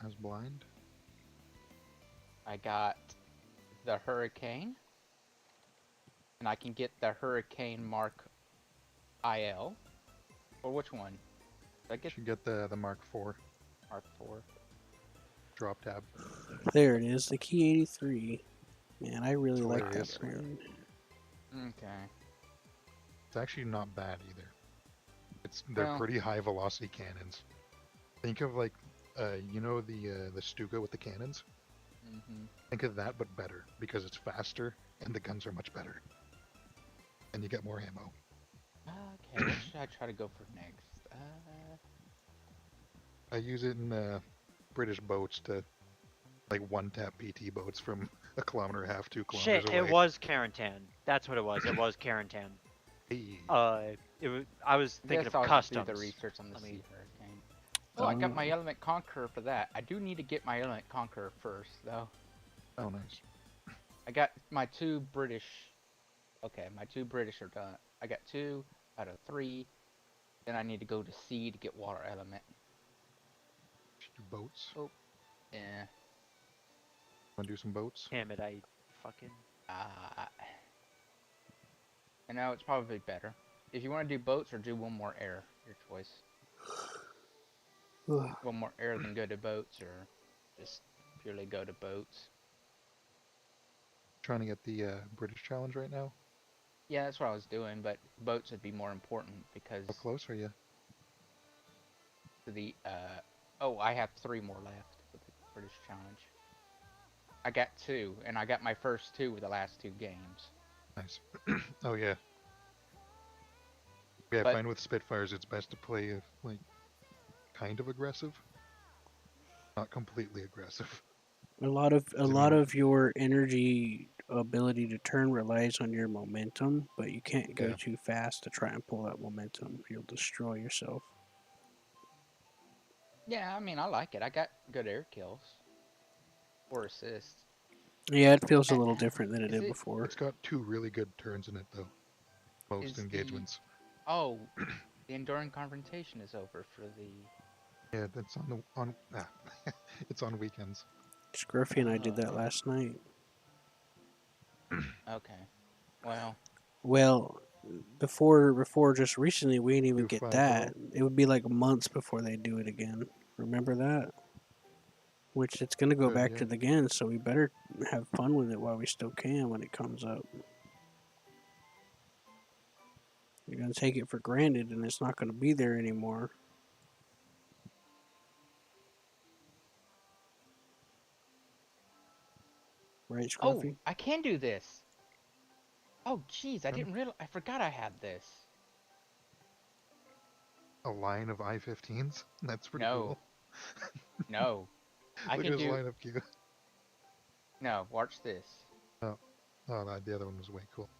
as blind. I got the Hurricane, and I can get the Hurricane Mark IL. Or which one? Did I You get should get the Mark IV. Mark 4? drop tab. There it is, the Key 83. Man, I really It's like hilarious. that plane. Okay. It's actually not bad either. They're Well- pretty high velocity cannons. Think of like, you know the Stuka with the cannons. Mm-hmm. Think of that, but better because it's faster and the guns are much better, and you get more ammo. Okay, what should I try to go for next? I use it in British boats to like one-tap PT boats from 1.5 kilometers, 2 kilometers Shit, away. it was Carentan. That's what it was. It was Carentan. Hey. I was thinking Guess of I'll customs. do the research on the Let me- Sea Hurricane. Oh, I got my Element Conqueror for that. I do need to get my Element Conqueror first, though. Oh, nice. I got my 2 British. Okay, my 2 British are done. I got 2 out of 3. Then I need to go to sea to get Water Element. Should do boats. Oh. Yeah. Want to do some boats? Damn it, I fucking... And now it's probably better. If you want to do boats or do one more air, your choice. One more air than go to boats, or just purely go to boats. Trying to get the British challenge right now. Yeah, that's what I was doing, but boats would be more important because How close are you? the oh, I have 3 more left with the British challenge. I got 2, and I got my first 2 with the last 2 games. Nice. Oh yeah. Yeah, I But- find with Spitfires it's best to play like kind of aggressive, not completely aggressive. A lot mean- of your energy ability to turn relies on your momentum, but you can't go Yeah. too fast to try and pull that momentum. You'll destroy yourself. Yeah, I mean, I like it. I got good air kills. 4 assists. Yeah, it feels a little different than it Is did it- before. It's got 2 really good turns in it though. Most Is the- engagements. Oh, the Enduring Confrontation is over for the... Yeah, that's it's on weekends. Scruffy and I did that last night. Okay. Well, Well, before just recently, we didn't even Do get 5-0. that. It would be like months before they do it again. Remember that? Which it's gonna go Good, back yeah. to the again, so we better have fun with it while we still can when it comes up. You're gonna take it for granted, and it's not gonna be there anymore. Right, oh, Scruffy? I can do this. Oh, jeez, I didn't realize. I forgot I had this. A line of I-15s? That's pretty No. cool. No. I Look can at his do... lineup queue. No, watch this. Oh, no, the other one was way cool.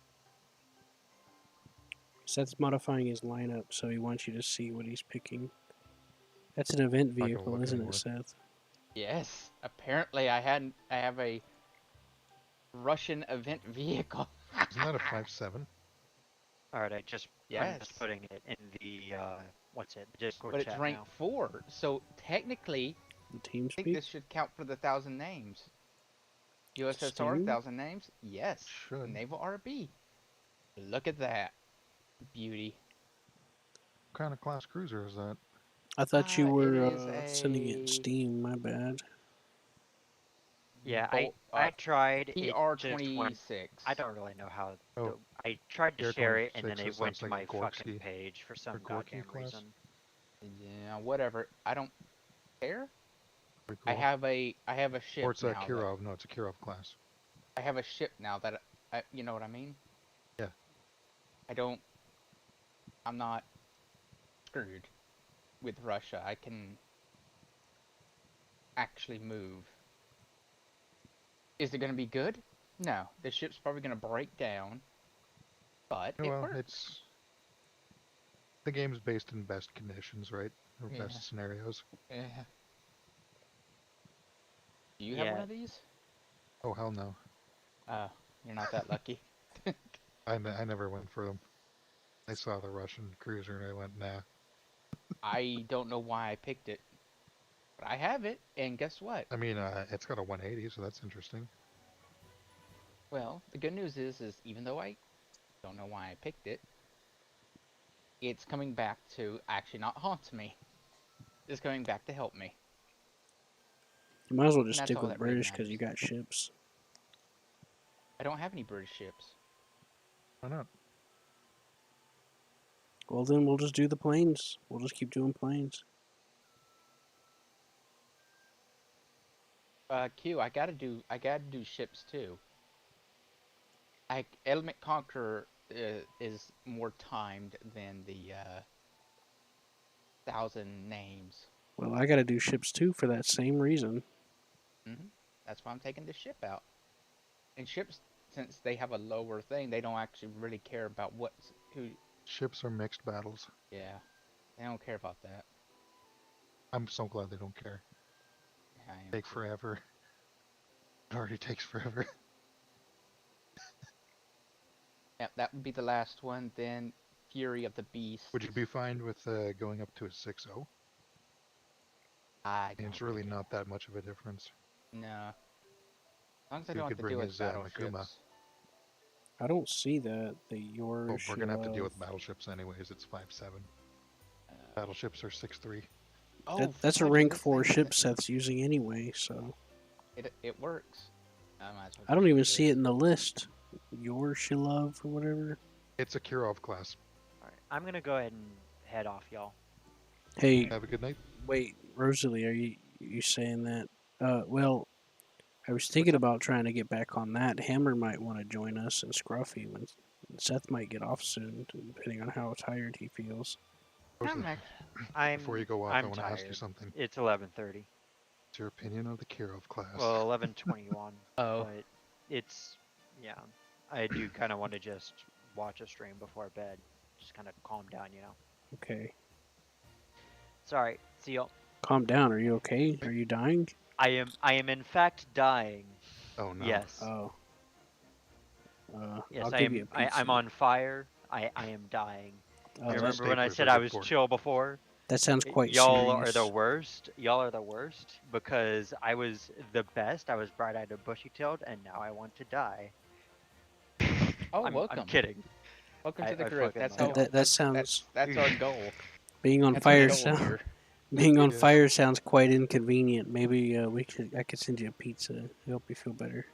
Seth's modifying his lineup, so he wants you to see what he's picking. That's an event Not gonna vehicle, look isn't anymore. it, Seth? Yes. Apparently, I have a Russian event vehicle. Isn't that a 5.7? Alright, I'm just Yes. putting it in the, what's it, the Discord But it's chat rank now. 4, so technically, The team I think speak? this should count for the 1,000 names. USSR, Steam? 1,000 names? Yes. Should. Naval RB. Look at that. Beauty. What kind of class cruiser is that? I thought you it were is sending it in a Steam, my bad. Yeah, Bolt- I tried, it just went, PR26. I don't really know how, Oh, I tried to share it, and then PR26 it went sounds to like my a fucking Gorksy- page for some Gorky goddamn class? reason. Yeah, whatever. I don't care. Pretty cool. I have a ship Or it's a now. Kirov. No, it's a Kirov class. I have a ship now that you know what I mean? Yeah. I'm not screwed with Russia. I can actually move. Is it going to be good? No. The ship's probably going to break down. But it Well, works. the game's based in best conditions, right? Or Yeah. best scenarios. Yeah. Do you have one Yeah. of these? Oh hell no! Oh, you're not that lucky. I never went for them. I saw the Russian cruiser and I went nah. I don't know why I picked it. But I have it, and guess what? I mean, it's got a 180, so that's interesting. Well, the good news is even though I don't know why I picked it, it's coming back to actually not haunt me. It's coming back to help me. You might as well And just that's stick all with that really British because you matters. got ships. I don't have any British ships. Why not? Well, then we'll just do the planes. We'll just keep doing planes. Q, I gotta do ships too. Element Conqueror is more timed than the 1,000 names. Well, I got to do ships too for that same reason. That's why I'm taking the ship out. And ships, since they have a lower thing, they don't actually really care about who. Ships are mixed battles. Yeah, they don't care about that. I'm so glad they don't care. Yeah, I am Take too. forever. It already takes forever. Yep, that would be the last one. Then Fury of the Beast. Would you be fine with going up to a 6-0? I And don't it's really care. not that much of a difference. No. As long as I Who don't have could to bring deal with his Makuma? battleships. I don't see that. The Oh, yours. we're gonna have to deal with battleships anyways. It's 5-7. Battleships are 6-3. That's a fudge, rank this 4 thing ship Seth's using anyway, so. It works. I might as well I don't just even do see this. it in the list. Yours, she love, or whatever. It's a Kirov class. Alright, I'm gonna go ahead and head off, y'all. Hey, Have a good night. wait, Rosalie, are you saying that? Well, I was thinking about trying to get back on that. Hammer might want to join us and Scruffy when Seth might get off soon, depending on how tired he feels. Rosalie, I'm before you go off, I I'm want to ask you tired. something. It's 11:30. What's your opinion of the Kirov class? Well, 11:21. Oh. But it's yeah. I do kind of want to just watch a stream before bed. Just kind of calm down, you know. Okay. Sorry. See y'all. Calm down. Are you okay? Are you dying? I am in fact dying. Oh no. Yes. Oh. Yes, I'll I give am. you a pizza. I'm on fire. I am dying. Oh, That's Remember what when I staplers said are I good was for. chill before? that sounds quite Y'all serious. are the worst. Y'all are the worst because I was the best. I was bright-eyed and bushy-tailed, and now I want to die. Oh, I'm welcome. kidding. Welcome to the I group. fucking That's love how. That that's, sounds. That's our goal. Being on That's our fire goal sound. here. Being on Yeah. fire sounds quite inconvenient. Maybe I could send you a pizza. Help you feel better.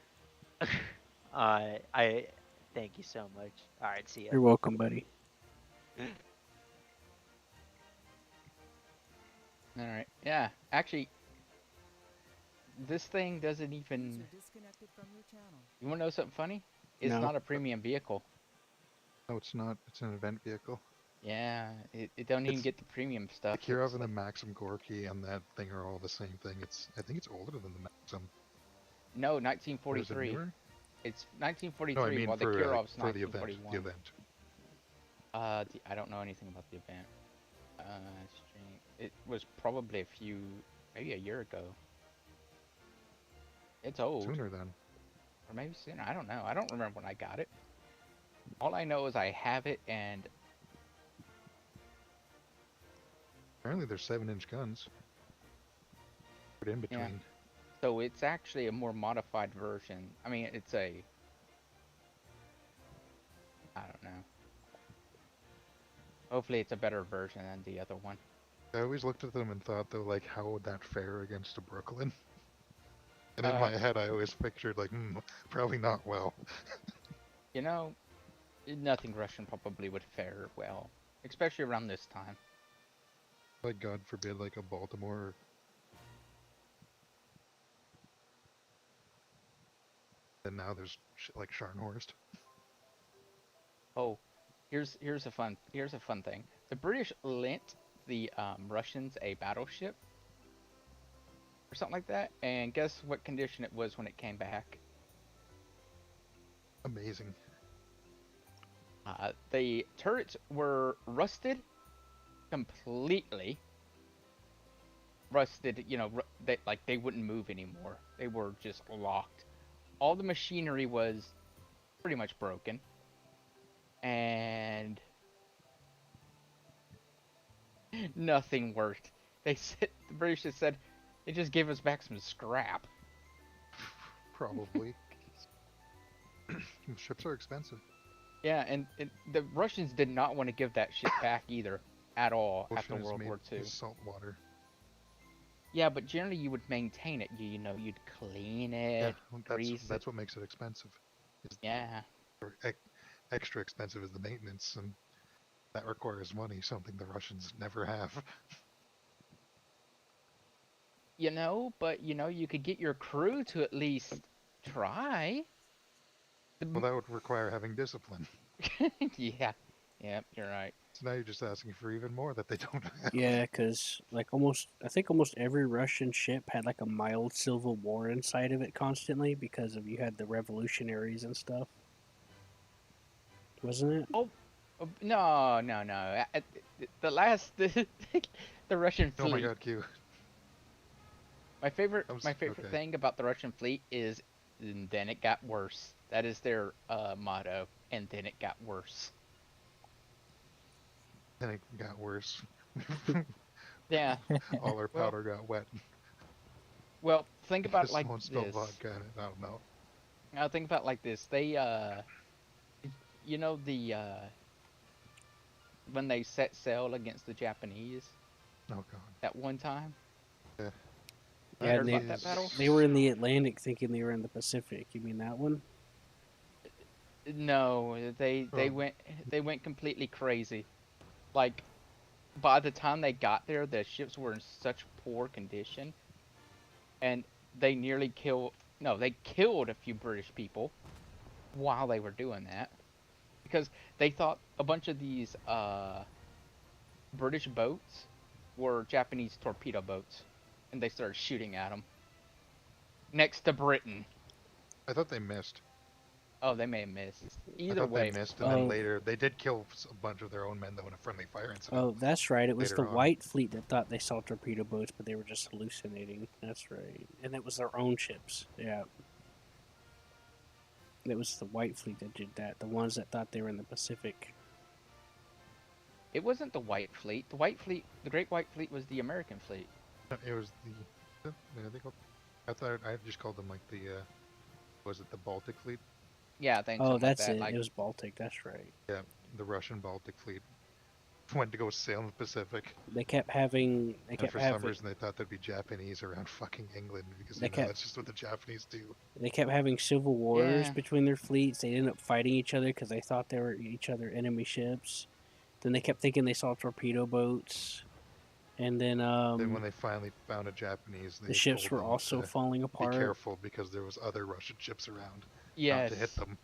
I thank you so much. All right, see ya. You're welcome, buddy. All right. Yeah. Actually, this thing doesn't even. User disconnected from your channel. You want to know something funny? It's No. not a premium vehicle. No, it's not. It's an event vehicle. Yeah. It don't even It's- get the premium The stuff. Kirov It's and the like- Maxim Gorky and that thing are all the same thing. I think it's older than the Maxim. No, Or is it 1943. newer? It's No, 1943, I mean while the for Kirov's the event. 1941. The event. I don't know anything about the event. Stream. It was probably maybe a year ago. It's old. Sooner then. Or maybe sooner. I don't know. I don't remember when I got it. All I know is I have it, and Apparently there's 7-inch guns. Put in between. so it's actually a more modified version. I mean, it's I don't know. Hopefully it's a better version than the other one. I always looked at them and thought though, like, how would that fare against a Brooklyn? And in my head, I always pictured like, probably not well. You know, nothing Russian probably would fare well, especially around this time. Like, God forbid, like a Baltimore. And now there's shit like Scharnhorst. Oh, here's a fun thing. The British lent the Russians a battleship or something like that, and guess what condition it was when it came back? Amazing. The turrets were rusted, completely rusted. You know, they wouldn't move anymore. They were just locked. All the machinery was pretty much broken, and nothing worked. The British just said, they just gave us back some scrap. Probably. Ships are expensive. Yeah, and the Russians did not want to give that shit back either, at all, after Ocean is World made War II. with salt water. Yeah, but generally you would maintain it. You know, you'd clean Yeah, it, well, grease that's it. what makes it expensive. Is Yeah. or extra expensive is the maintenance, and that requires money, something the Russians never have. You know, but you know, you could get your crew to at least try. Well, that would require having discipline. Yeah. Yep, you're right. So now you're just asking for even more that they don't have. Yeah, because like I think almost every Russian ship had like a mild civil war inside of it constantly because of you had the revolutionaries and stuff, wasn't it? Oh, no, no, no. The last the Russian Oh my fleet. God, Q. My favorite Okay. thing about the Russian fleet is and then it got worse. That is their motto. And then it got worse. Then it got worse. Yeah. All our Well, powder got wet well, think about it because like someone spilled this. vodka in it. I don't know. Now think about it like this. They you know the when they set sail against the Japanese Oh God. that one time. Yeah. You Yeah, heard they about that battle? they were in the Atlantic thinking they were in the Pacific. You mean that one? No, Oh, they went completely crazy. Like by the time they got there, the ships were in such poor condition, and they nearly killed. No, they killed a few British people while they were doing that because they thought a bunch of these British boats were Japanese torpedo boats, and they started shooting at them. Next to Britain. I thought they missed. Oh, they may have missed. I Either thought they way, missed, and then Oh, later they did kill a bunch of their own men though in a friendly fire incident oh, that's right. It was the later on. White Fleet that thought they saw torpedo boats, but they were just hallucinating. That's right, and it was their own ships. Yeah, it was the White Fleet that did that. The ones that thought they were in the Pacific. it wasn't the White Fleet. The White Fleet, the Great White Fleet, was the American fleet. It was I thought I just called them like the was it the Baltic Fleet? Yeah, I think Oh, something like that's that. it. Like, It was Baltic. That's right. Yeah, the Russian Baltic Fleet went to go sail in the Pacific, They kept having. They and kept for some having. reason they thought there'd be Japanese around fucking England because They you know kept. that's just what the Japanese do. They kept having civil wars yeah, between their fleets. They ended up fighting each other because they thought they were each other enemy ships. Then they kept thinking they saw torpedo boats, and then Then when they finally found a Japanese, the they ships told were them also to falling be apart. careful because there was other Russian ships around, not yes, to hit them.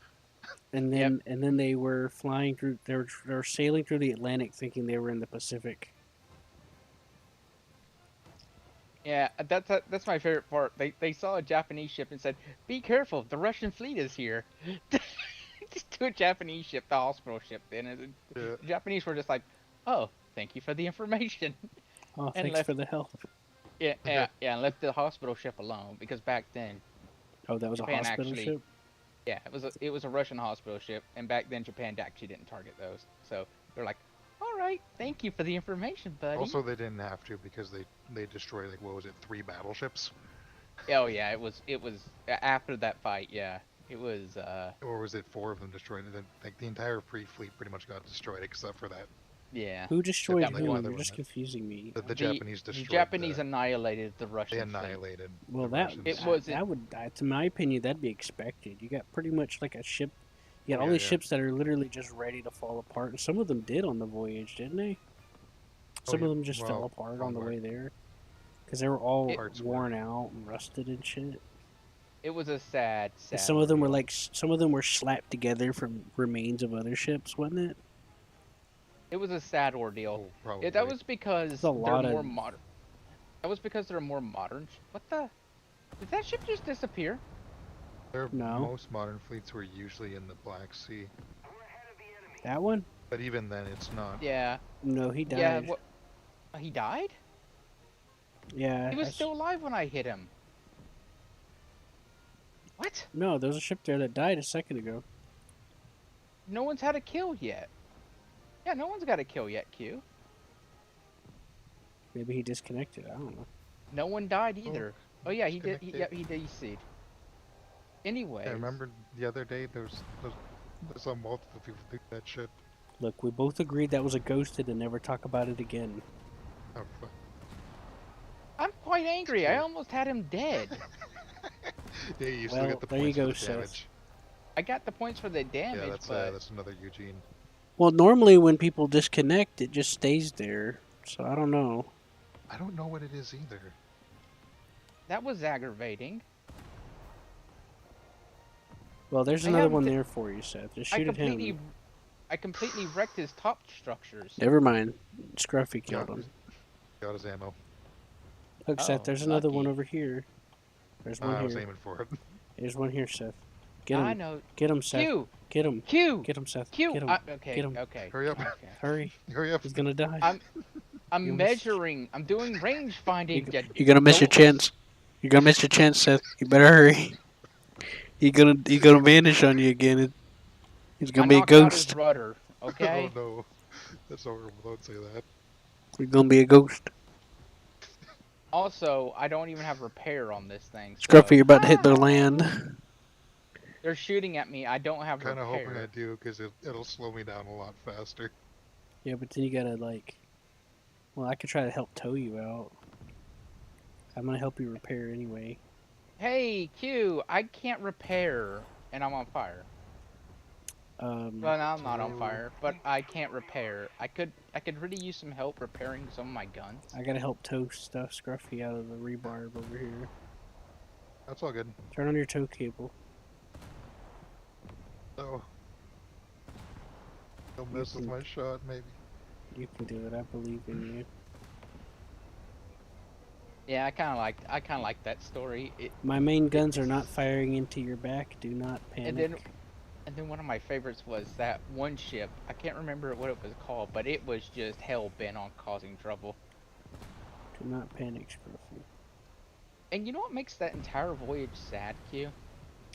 And Yep. then they were flying through. They were sailing through the Atlantic, thinking they were in the Pacific. yeah. That's my favorite part. They saw a Japanese ship and said, "Be careful, the Russian fleet is here." Just to a Japanese ship, the hospital ship. Then and Yeah. the Japanese were just like, "Oh, thank you for the information," Oh, and thanks left. for the help. Yeah, Yeah. yeah, and left the hospital ship alone because back then Oh, that was a Japan hospital actually, ship. yeah, it was a Russian hospital ship, and back then Japan actually didn't target those. So they're like, "All right, thank you for the information, buddy." Also, they didn't have to because they destroyed like what was it, 3 battleships, Oh yeah, it was after that fight. Yeah, it was. or was it 4 of them destroyed? And then like the entire fleet pretty much got destroyed except for that. Yeah. Who destroyed That who? one- You're just confusing me. The Japanese The destroyed Japanese annihilated the they Russian fleet. annihilated Well, the that Russians. It that, wasn't- that would, to my opinion, that'd be expected. You got pretty much like a ship. You got Oh, all yeah, these yeah. ships that are literally just ready to fall apart, and some of them did on the voyage, didn't they? Oh, Some yeah, of them just fell well, apart one on the part. way there, because they were all Parts were. worn out and rusted and shit. It was a sad. And some of them were ordeal. like, some of them were slapped together from remains of other ships, wasn't it? It was a sad ordeal. Oh, probably. That was because There's a they're lot more of- modern. That was because they're more modern. What the? Did that ship just disappear? No. Most modern fleets were usually in the Black Sea, That one? but even then, it's not. Yeah. No, he died. Yeah. What? He died? Yeah, He was I- still alive when I hit him. What? No, there was a ship there that died a second ago. No one's had a kill yet. Yeah, no one's got a kill yet, Q. Maybe he disconnected. I don't know. No one died either. Oh yeah, he did. disconnected. He DC'd. Anyway. I remember the other day there's some multiple people do that shit. Look, we both agreed that was a ghosted and never talk about it again. Oh, fuck. I'm quite quite angry. I almost had him dead. Yeah, you still Well, get the there you points go, for the Seth. damage. I got the points for the damage, Yeah, but that's another Eugene. Well, normally when people disconnect, it just stays there. So I don't know. I don't know what it is either. that was aggravating. Well, there's I another have one t- there for you, Seth. Just I shoot at completely, him. I completely wrecked his top structures. Never mind. Scruffy killed Got, him. got his ammo. Look, Seth, Oh, there's another one lucky. over here. There's one I was here. aiming for it. There's one here, Seth. Get I him. know. Get him, Seth. Q, Get him. Q, Get him, Seth. Q. Get him. Okay, Get him. okay. Hurry up. Okay. Hurry. Hurry up. He's gonna die. I'm You missed- measuring. I'm doing range finding. You're gonna miss your don'ts. chance. You're gonna miss your chance, Seth. You better hurry. He's gonna vanish on you again. He's I gonna be a knocked out his ghost. rudder. Okay. Oh no. That's horrible. Don't say that. He's gonna be a ghost. Also, I don't even have repair on this thing. Scruffy, So. you're about to hit their land. They're shooting at me. I don't have Kind of hoping I repair. do, because it'll slow me down a lot faster. Yeah, but then you gotta like. Well, I could try to help tow you out. I'm gonna help you repair anyway. Hey, Q, I can't repair, and I'm on fire. Well, no, I'm not on fire, but I can't repair. I could really use some help repairing some of my guns. I gotta help tow stuff Scruffy out of the rebarb over here. That's all good. Turn on your tow cable. So, don't mess with my shot, maybe. You can do it. I believe in you. Yeah, I kind of like that story. My main guns are not firing into your back. Do not panic. And then one of my favorites was that one ship. I can't remember what it was called, but it was just hell bent on causing trouble. Do not panic, Scruffy. And you know what makes that entire voyage sad, Q?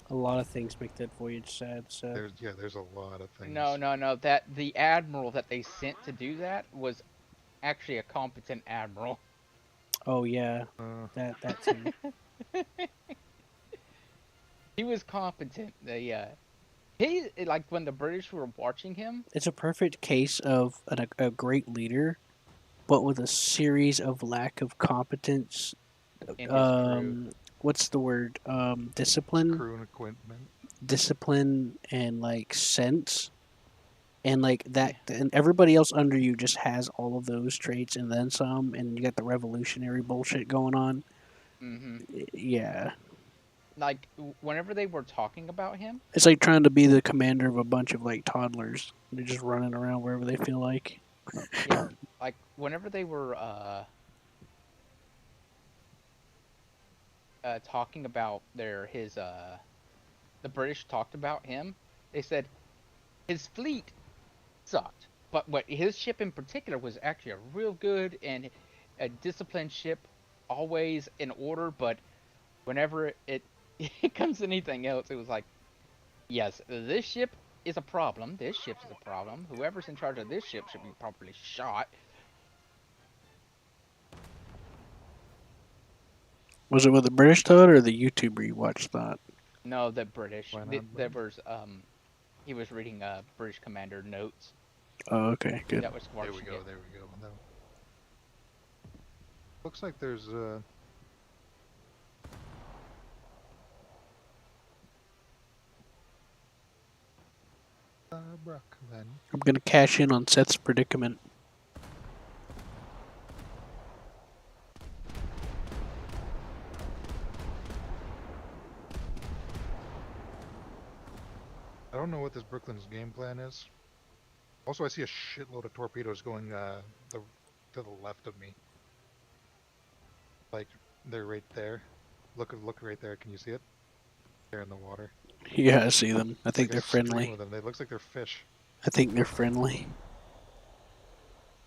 A lot of things make that voyage sad, Seth. There's a lot of things. No. That the admiral that they sent to do that was actually a competent admiral. Oh yeah, that too. He was competent. He like when the British were watching him. It's a perfect case of a great leader, but with a series of lack of competence. In his crew. What's the word? Discipline. Crew and equipment. Discipline and like sense. And like that, and everybody else under you just has all of those traits and then some, and you got the revolutionary bullshit going on. Yeah. Like whenever they were talking about him, It's like trying to be the commander of a bunch of like toddlers. They're just running around wherever they feel like. yeah, like whenever they were talking about the British talked about him. They said his fleet sucked, but what his ship in particular was actually a real good and a disciplined ship, always in order. But whenever it comes to anything else, it was like, yes, this ship is a problem. This ship is a problem. Whoever's in charge of this ship should be properly shot. Was it with the British thought or the YouTuber you watched that? No, the British. Why not? There was he was reading British commander notes. Oh, okay, good. That was There watching we go. it. There we go. No. Looks like there's Brockman. I'm gonna cash in on Seth's predicament. I don't know what this Brooklyn's game plan is. Also, I see a shitload of torpedoes going to the left of me. Like they're right there. Look right there. Can you see it? They're in the water. Yeah, I see them. I think Like a they're stream friendly. of them. They looks like they're fish. I think they're friendly.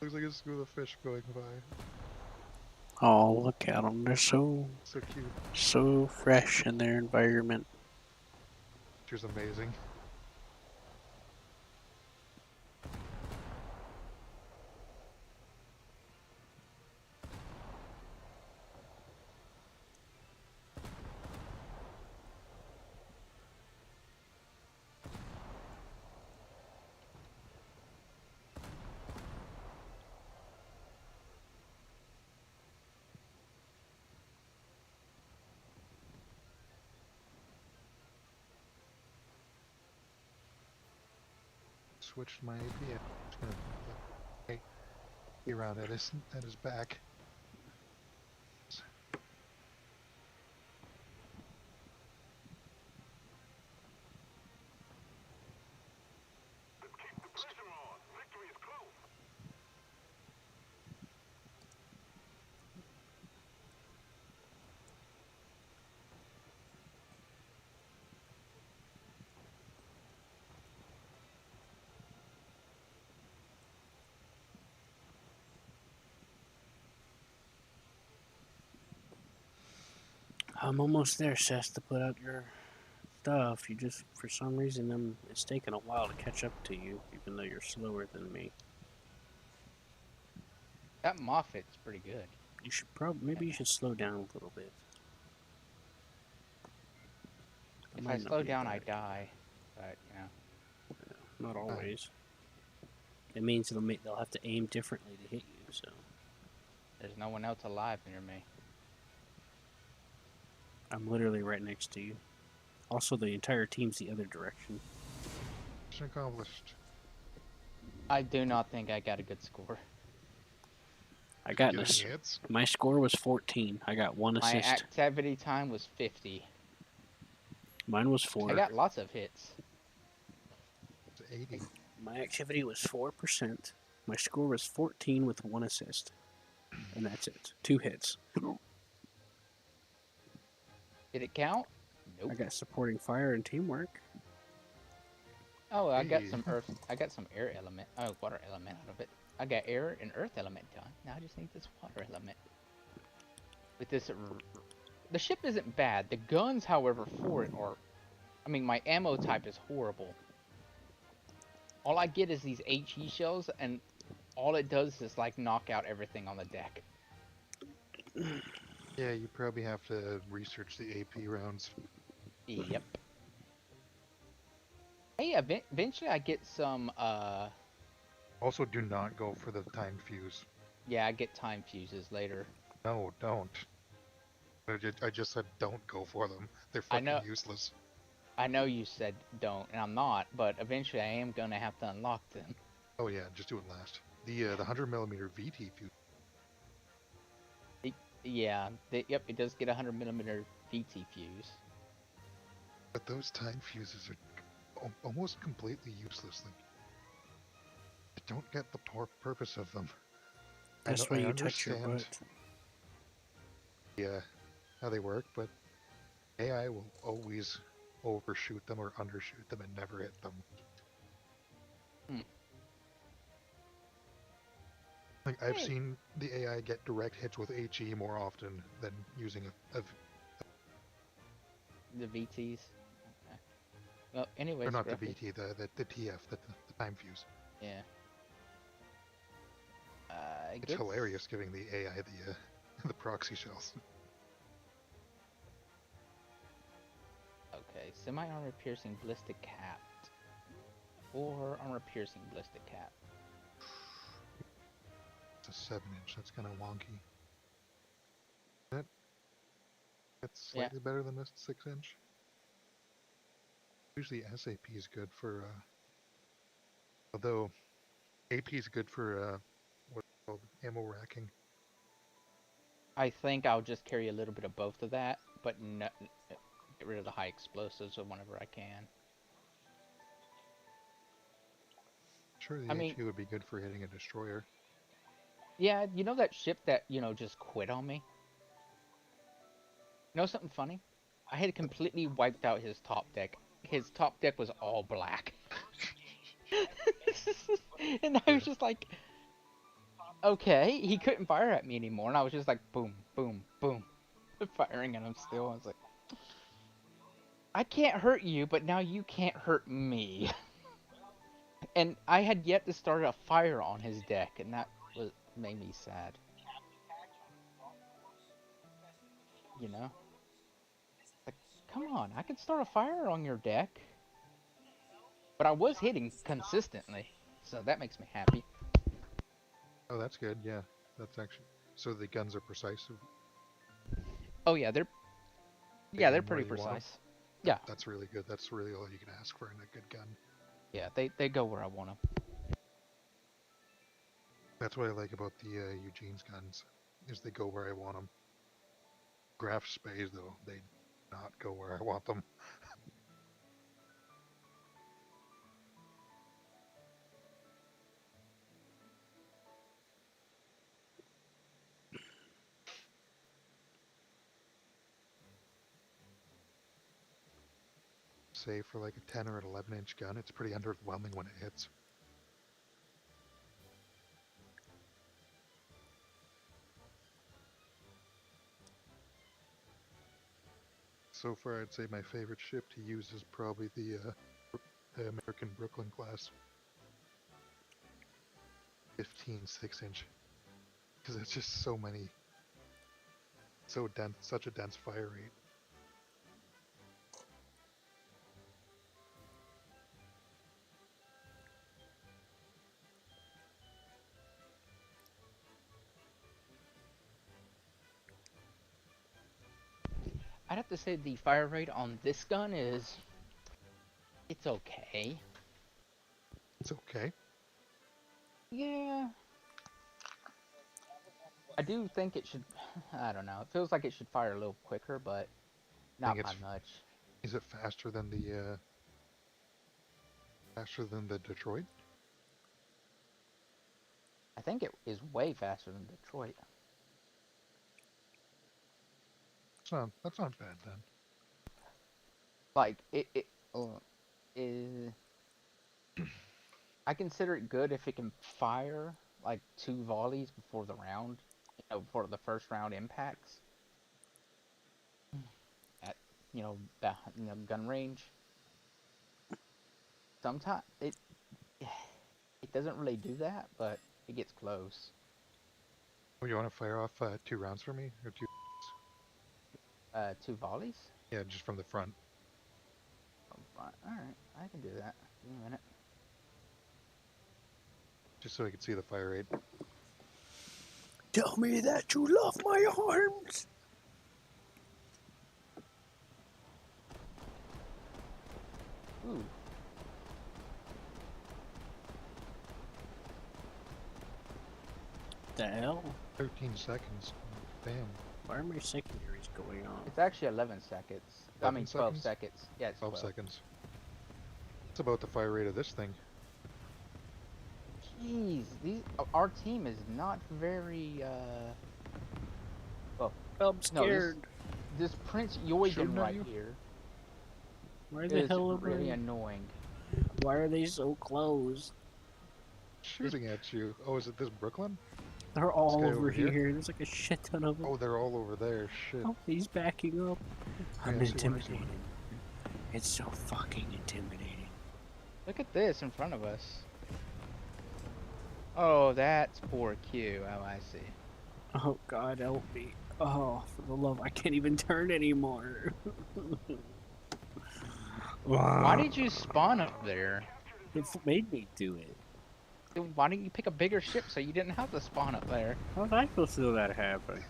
Looks like a school of fish going by. Oh, look at them. They're so So cute. so fresh in their environment. Which is amazing. switched my AP. I'm just gonna okay, be around at his back. I'm almost there, Seth, to put out your stuff. You just, for some reason, it's taking a while to catch up to you, even though you're slower than me. That Moffat's pretty good. You should maybe you should slow down a little bit. That If I might not slow be a down, bad I idea. die. But, you know. Not always. It means they'll have to aim differently to hit you. So There's no one else alive near me. I'm literally right next to you. Also, the entire team's the other direction. Mission accomplished. I do not think I got a good score. I got Getting this. hits. My score was 14. I got 1 My assist. activity time was 50. Mine was 4. I got lots of hits. It's 80. My activity was 4%. My score was 14 with 1 assist. And that's it. 2 hits. Did it count? Nope. I got supporting fire and teamwork. Oh, I got Hey. some earth. I got some air element. Oh, water element out of it. I got air and earth element done. Now I just need this water element. With this, the ship isn't bad. The guns, however, for it are. I mean, my ammo type is horrible. All I get is these HE shells, and all it does is like knock out everything on the deck. Yeah, you probably have to research the AP rounds. Yep. Hey, eventually I get some. Also, do not go for the time fuse. Yeah, I get time fuses later. No, don't. I just said don't go for them. They're I fucking know. useless. I know you said don't, and I'm not, but eventually I am gonna have to unlock them. Oh yeah, just do it last. The 100mm VT fuse. Yeah, yep, it does get a 100mm VT fuse. But those time fuses are almost completely useless. Like, I don't get the purpose of them. That's where you touch your understand, butt. yeah, how they work, but AI will always overshoot them or undershoot them and never hit them. Like, I've Hey. seen the AI get direct hits with HE more often than using The VTs. Okay. Well, anyways, or not the Gruffy. VT, the TF, the time fuse. Yeah. It's hilarious giving the AI the proxy shells. Okay, semi-armor piercing ballistic capped. Or armor piercing ballistic cap. It's a 7-inch. That's kind of wonky. That's slightly better than this 6-inch. Usually SAP is good for, although AP is good for what's called ammo racking. I think I'll just carry a little bit of both of that, but no, get rid of the high explosives whenever I can. Sure, the I mean, HE would be good for hitting a destroyer. yeah, you know that ship that, just quit on me? You know something funny? I had completely wiped out his top deck. His top deck was all black. And I was just like, okay, he couldn't fire at me anymore, and I was just like, boom, boom, boom, firing at him still. I was like, I can't hurt you, but now you can't hurt me. And I had yet to start a fire on his deck, and that made me sad. You know? Like, come on, I could start a fire on your deck. But I was hitting consistently, so that makes me happy. Oh, that's good. Yeah, that's actually. So the guns are precise. Oh yeah, they're They pretty aim where you want 'em? precise. Yeah. That's really good. That's really all you can ask for in a good gun. Yeah, they go where I want them. That's what I like about the Eugene's guns, is they go where I want them. Graf Spays, though, they not go where I want them. Say for like a 10 or an 11-inch gun, it's pretty underwhelming when it hits. So far, I'd say my favorite ship to use is probably the American Brooklyn class 15 6-inch, because it's just so many, so dense, such a dense fire rate. I'd have to say the fire rate on this gun is, it's okay. It's okay. Yeah. I do think it should, I don't know, it feels like it should fire a little quicker, but not by much. Is it faster than the Detroit? I think it is way faster than Detroit. That's not bad then. Like, is, I consider it good if it can fire, like, 2 volleys before the round, before the first round impacts. At, gun range. Sometimes, it doesn't really do that, but it gets close. Oh, you want to fire off 2 rounds for me? Or 2? 2 volleys? Yeah, just from the front. Alright, I can do that. Give me a minute. Just so I can see the fire rate. Tell me that you love my arms. Ooh. The hell? 13 seconds. Damn. Why are my secondaries going on? It's actually 11 seconds. 11 12 seconds? seconds. Yeah, it's 12 seconds. It's about the fire rate of this thing. Jeez, our team is not very, well, I'm scared. No, this Prince Eugen right you? here Why the is hell am really I? annoying. Why are they so close? Shooting at you. Oh, is it this Brooklyn? They're all guy over over here? here. There's like a shit ton of them. Oh, they're all over there. Shit. Oh, he's backing up. I'm Yeah, I see one, I see intimidated. one. It's so fucking intimidating. Look at this in front of us. Oh, that's poor Q. Oh, I see. Oh God, help me. Oh, for the love, I can't even turn anymore. Why did you spawn up there? It made me do it. Why didn't you pick a bigger ship so you didn't have to spawn up there? How did I supposed to know that happen?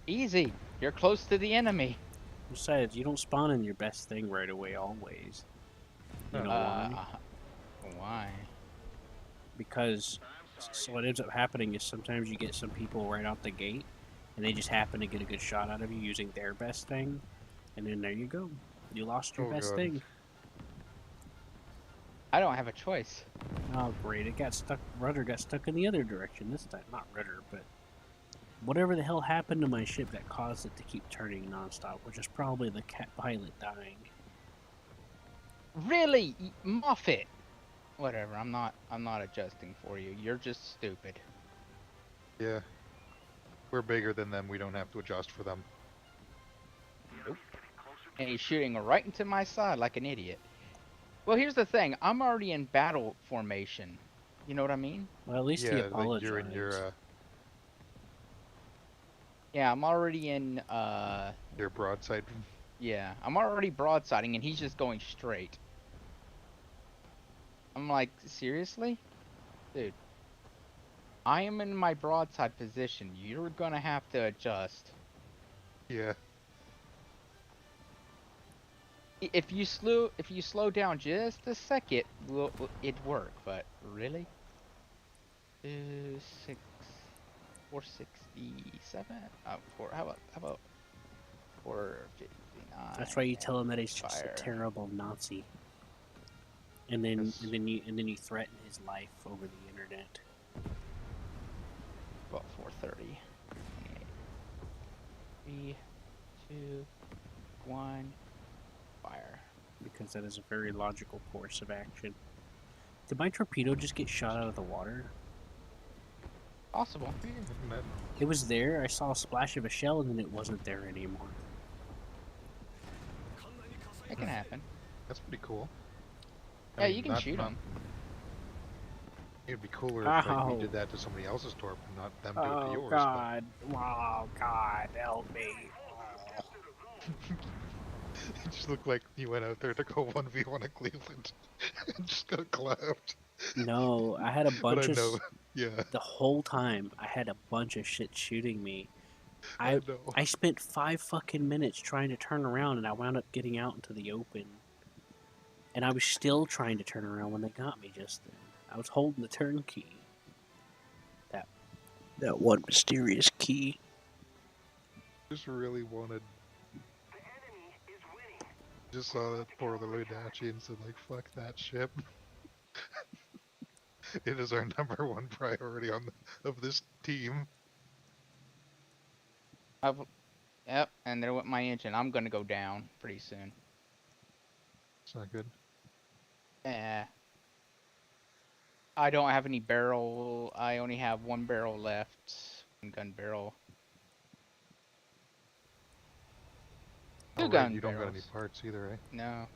Easy. You're close to the enemy. Besides, you don't spawn in your best thing right away always. You know why? Why? Because so what ends up happening is sometimes you get some people right out the gate and they just happen to get a good shot out of you using their best thing, and then there you go. You lost your best God. thing. I don't have a choice. Oh great, it got stuck. Rudder got stuck in the other direction this time. Not rudder, but whatever the hell happened to my ship that caused it to keep turning nonstop, which is probably the cat pilot dying. Really, Moffat. Whatever. I'm not adjusting for you. You're just stupid. Yeah. We're bigger than them. We don't have to adjust for them. Nope. And he's shooting right into my side like an idiot. Well, here's the thing. I'm already in battle formation. You know what I mean? Well, at least he Yeah, apologized. like you're in your Yeah, I'm already in, broadside. yeah, I'm already broadsiding and he's just going straight. I'm like, seriously? Dude. I am in my broadside position. You're gonna have to adjust. Yeah. If you slow down just a second, it'd work. But really, 467. How about 459? That's why you tell him that he's just fire. a terrible Nazi. And then Yes. and then you threaten his life over the internet. About 430. 3, 2, 1, fire. Because that is a very logical course of action. Did my torpedo just get shot out of the water? Possible. It was there, I saw a splash of a shell, and then it wasn't there anymore. It can happen. That's pretty cool. Yeah, you can shoot them. It'd be cooler if like, Ow. we did that to somebody else's torp and not them do it to Oh yours. god. Oh god, help me. It just looked like you went out there to go 1v1 at Cleveland and just got clapped. No, I had a bunch But I know, of... yeah, The whole time, I had a bunch of shit shooting me. I know. I spent 5 fucking minutes trying to turn around, and I wound up getting out into the open. And I was still trying to turn around when they got me just then. I was holding the turn key. That one mysterious key. Just really wanted. Just saw that poor little Udachi and said like, fuck that ship. It is our #1 priority of this team. Yep, and there went my engine. I'm gonna go down pretty soon. It's not good. Eh. I don't have any barrel. I only have 1 barrel left. 1 gun barrel. Oh, 2 right, gun you don't got barrels. any parts either, eh? No.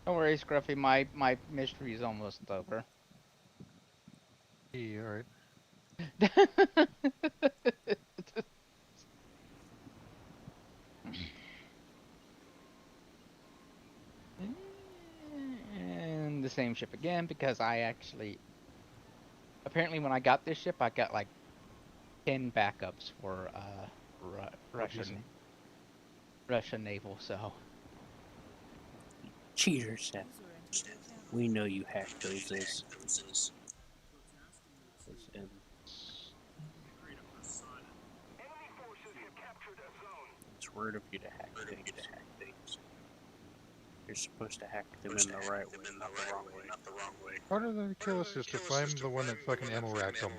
Don't worry, Scruffy. My mystery is almost over. Yeah, alright. And the same ship again because I actually... Apparently when I got this ship, I got like 10 backups for Russian naval, so... Cheater, Seth. We know you hacked those. It's rude of you to hack things. You're supposed to hack them in the right way, not the wrong way. Harder than to kill us just to find the one that fucking ammo racked them.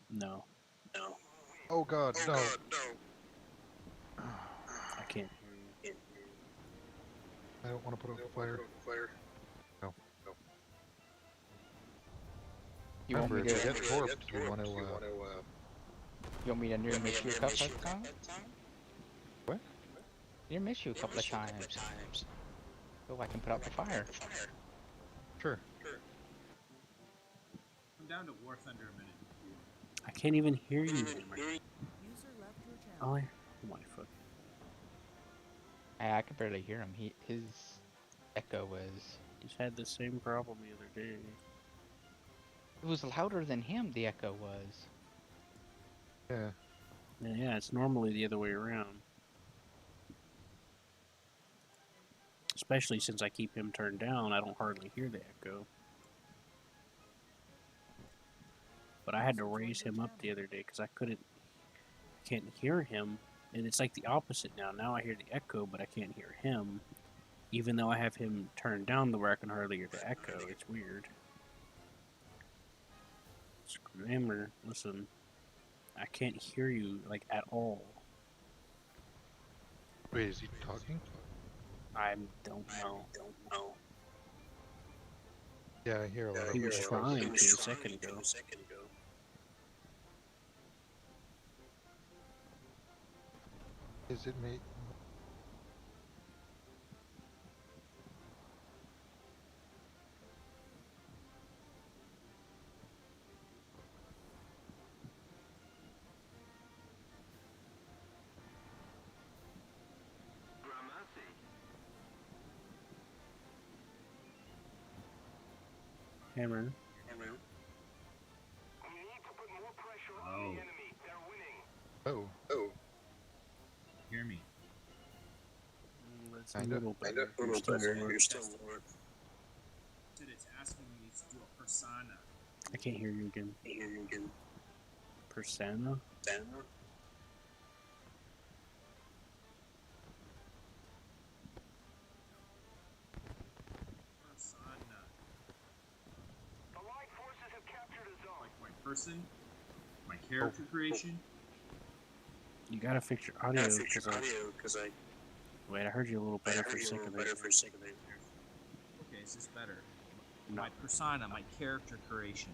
No. Oh god, no. I can't hear you. I don't want to put out the fire. No. You want Remember, me if to... we get torped, we want to, You want me to near miss you a couple of times? What? Near miss you a couple of times. So I can put out the fire. Sure. I'm down to War Thunder a minute. I can't even hear you anymore. User left your channel. Oh my fuck. I could barely hear him. His echo was... He's had the same problem the other day. It was louder than him, the echo was. Yeah. Yeah, it's normally the other way around. Especially since I keep him turned down, I don't hardly hear the echo. But I had to raise him up the other day because I can't hear him. And it's like the opposite now. Now I hear the echo, but I can't hear him. Even though I have him turned down the where I can hardly hear the echo. It's weird. Scrammer, listen. I can't hear you, like, at all. Wait, is he talking? I don't know. Yeah, I hear a lot of He was voices. trying to a second ago. Is it me? Hammer. Oh, Oh, hear me. That's a Kinda. little better. You're still lower. Said it's asking me to do a persona. I can't hear you again. Persona? Persona. Like my person, my character creation. You gotta fix your audio because Wait, I heard you a little better for a second there. Okay, is this better? No. My persona, my character creation.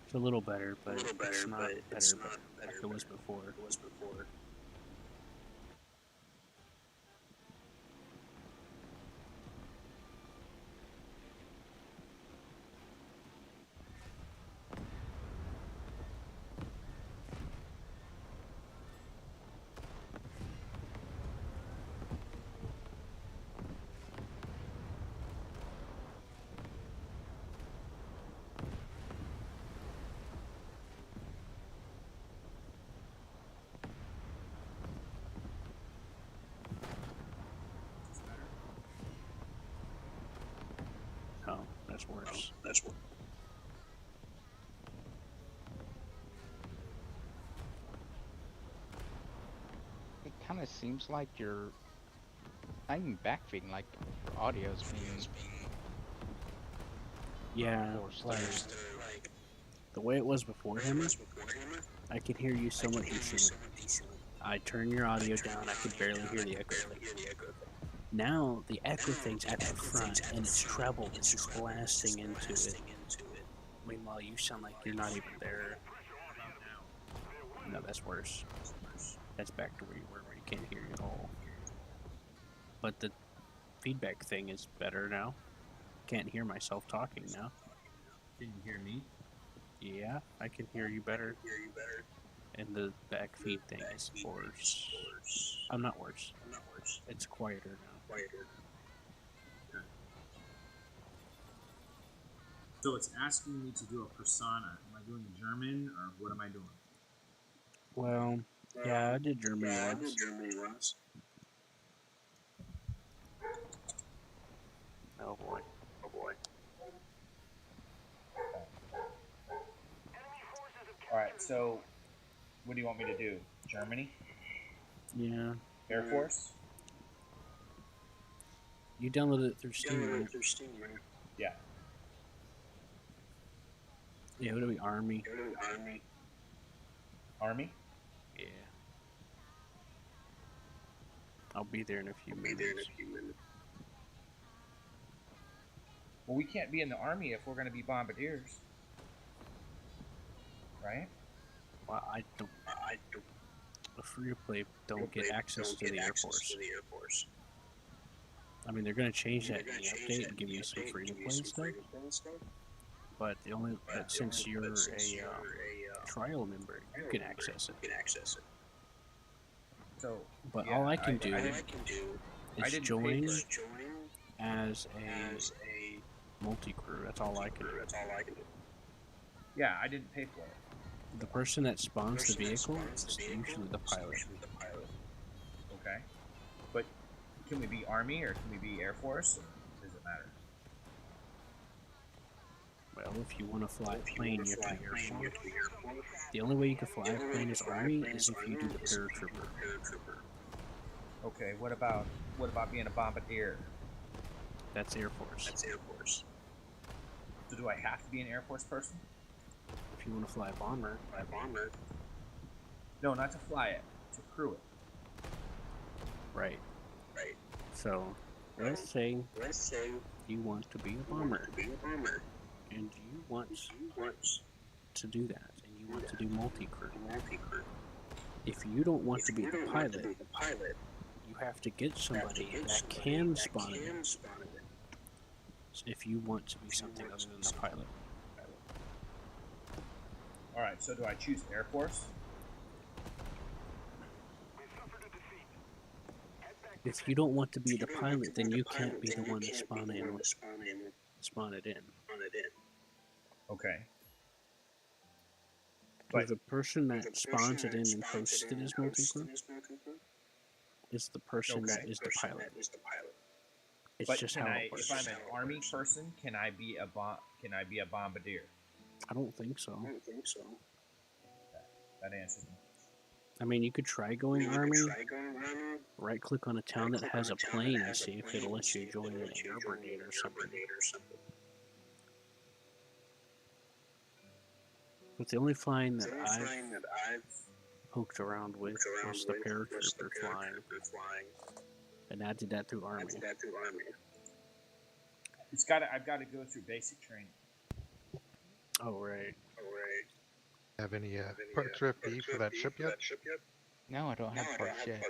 It's a little better, but it's not better like it was before. Is this better? Oh, that's worse. It kind of seems like you're not even backfeeding, like your audio's being Yeah, forced like through. the way it was before Hammer, I could hear you somewhat decently. I turn your audio down, I could barely hear the echo thing. Now the echo thing's at the front and it's treble, it's just blasting into it. Meanwhile, you sound like you're not even there. How about now? No, that's worse. That's back to where you were, where you can't hear you at all. But the feedback thing is better now. Can't hear myself talking now. Can you hear me? Yeah, I can hear you better. And the back feed thing is worse. I'm not worse. It's quieter now. So it's asking me to do a persona. Am I doing German or what am I doing? Well, yeah, I did Germany once. Oh boy. Alright, so what do you want me to do? Germany? Yeah. Air Force? You downloaded it through Steam, right? Yeah. Yeah, what do we, Army? Army? Yeah. I'll be there in a few minutes. Well, we can't be in the Army if we're going to be bombardiers. Right? Well, I don't. A free-to-play don't get access to the Air Force. I mean, they're gonna change that in the update and give you some free-to-play stuff. But the only since you're a trial member, you can access it. So, But yeah, all I can do I is didn't pay join for it. as a multi-crew. That's all I can do. Yeah, I didn't pay for it. The person that spawns the vehicle is usually the pilot. Okay. But can we be Army or can we be Air Force? Or does it matter? Well, if you want to fly a plane, you have to be Air Force. The only way you can fly a plane as Army is if you do the paratrooper. Okay, what about being a bombardier? That's Air Force. So do I have to be an Air Force person? If you want to fly a bomber, No, not to fly it, to crew it. right. So, let's say you want to be a bomber, and you want to do that, and you want to do multi-crew. If you don't want to be the pilot, you have to get somebody that can spawn it in. If you want to be something other than the pilot. Alright, so do I choose Air Force? If you don't want to be the pilot, then you can't be the one to spawn it in. Okay. Because the person that spawns it in and posts it as multi-crew is the person that is the pilot. It's But just can how I, it works. if I'm an army person, can I be a bombardier? I don't think so. That answers me. I mean, you could try going army. Right click on a town that has a plane and see if it'll let you join an air brigade or something. But the only flying that I've poked around with was the paratrooper flying. And I did that through army. I've got to go through basic training. Oh, right. Have any parts FD for that ship yet? No, I don't have parts yet.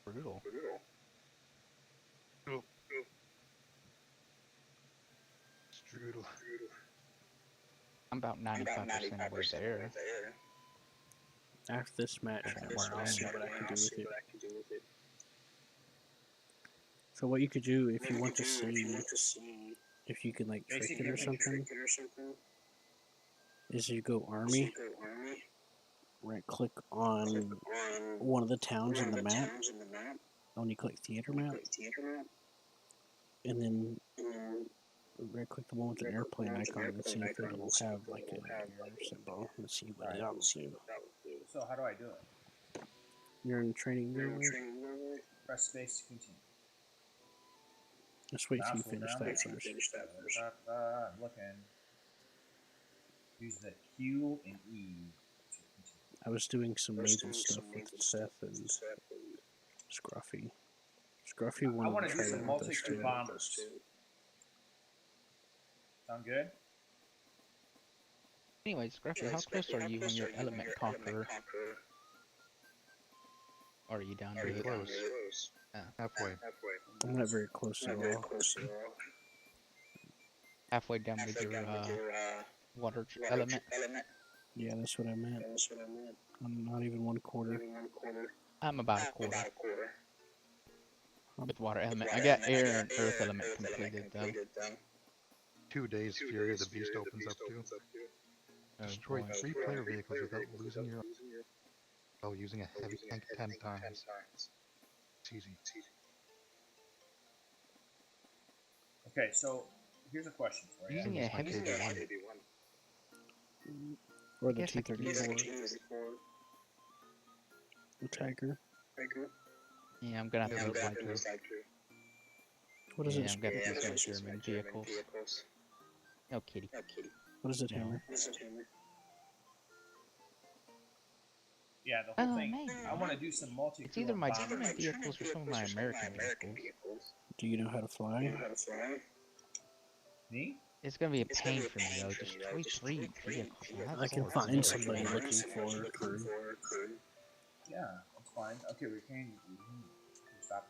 Brutal. Strudel. I'm about 95% of the way there. After this match, I'll see what I can do with it. So what you could do if you want to see if you can like trick it or something is you go army, right click on one of the towns in the map, when you click theater map, and then right click the one with the airplane icon and see if it'll have like an air symbol and see what that'll do. So how do I do it? You're in training doorway. Press space to continue. Just wait till you Mouse finish hold that down. first. I'm looking. Use the Q and E to continue. I was doing some naval stuff with Seth and Scruffy. Scruffy I wanted want to to try do some that with us multi-crew too. bombers. Sound good? Anyways, Scruffy, how close are you on your element conqueror? Or are you down to Pretty it? close. Halfway. I'm not very close at all. Halfway down with your water element? Yeah, that's what I meant. I'm not even 1/4. I'm about a quarter. With water element. I got air and earth element completed though. 2 days Fury of the Beast opens up too. Oh, Destroy boy. 3 player vehicles without losing your while using a heavy tank 10 times. It's easy. Okay, so here's a question for you. Using a heavy one. Or the Yes, I could use T-34. The Tiger. Yeah, I'm gonna have to use like What is yeah, it? I'm gonna use my German vehicles. No kitty. What is it, No. Hammer? Yeah, the whole Oh, thing. man. I want to do some multi-crew. It's either my bombers. German vehicles or some of my American vehicles. Do you know how to fly? Me? It's gonna be a pain for me though. Destroy 3 vehicles. Now, I that's can all find it's somebody like. looking for a crew. Yeah, that's fine. Okay, we can stop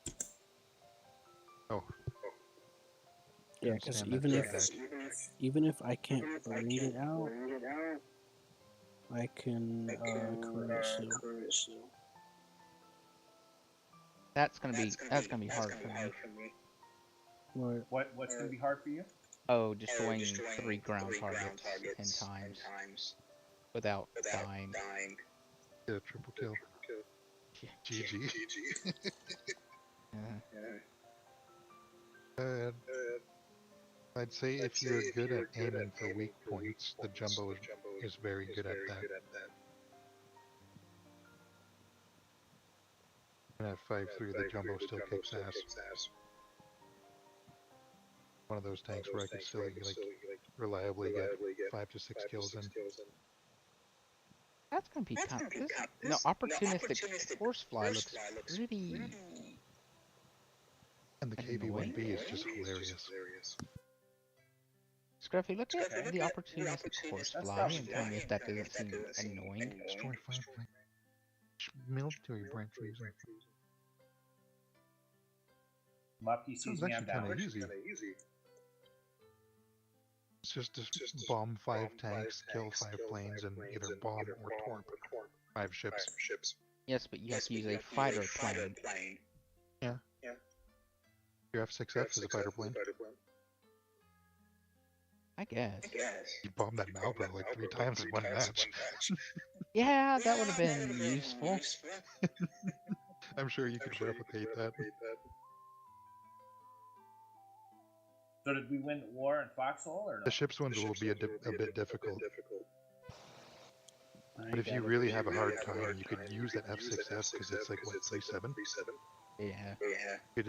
this. Oh. Yeah, because even if I can't bring it out, I can crew it still. That's gonna be hard for me. What's going to be hard for you? Oh, destroying 3 ground targets 10 times without dying. Yeah, triple kill. GG. I'd say if you're good at aiming for weak points, the Jumbo is very good at that. And at 5.3, the Jumbo still kicks ass. One of those tanks where I could still reliably get 5 to 6 kills in. That's gonna be kind of no, opportunistic horsefly looks pretty. And the KV-1B is just hilarious. Scruffy, look at the opportunistic horsefly and tell me if that doesn't seem annoying. Destroy 5 military branch using. Mupky Sounds sees me, I'm actually kind down. of easy. It's just bomb 5 tanks, kill 5 planes, and either bomb or torp 5 ships. Yes, but you have to use a fighter plane. Yeah. Your F6F is a fighter plane. I guess. You bombed that Malbro like 3 times in one match. Yeah, that would have been useful. I'm sure you could replicate that. So did we win the war in Foxhole or no? The ships ones will be a bit difficult. I But if you got really have a hard time, you could use that F6F because it's like, what, 3-7? Yeah. You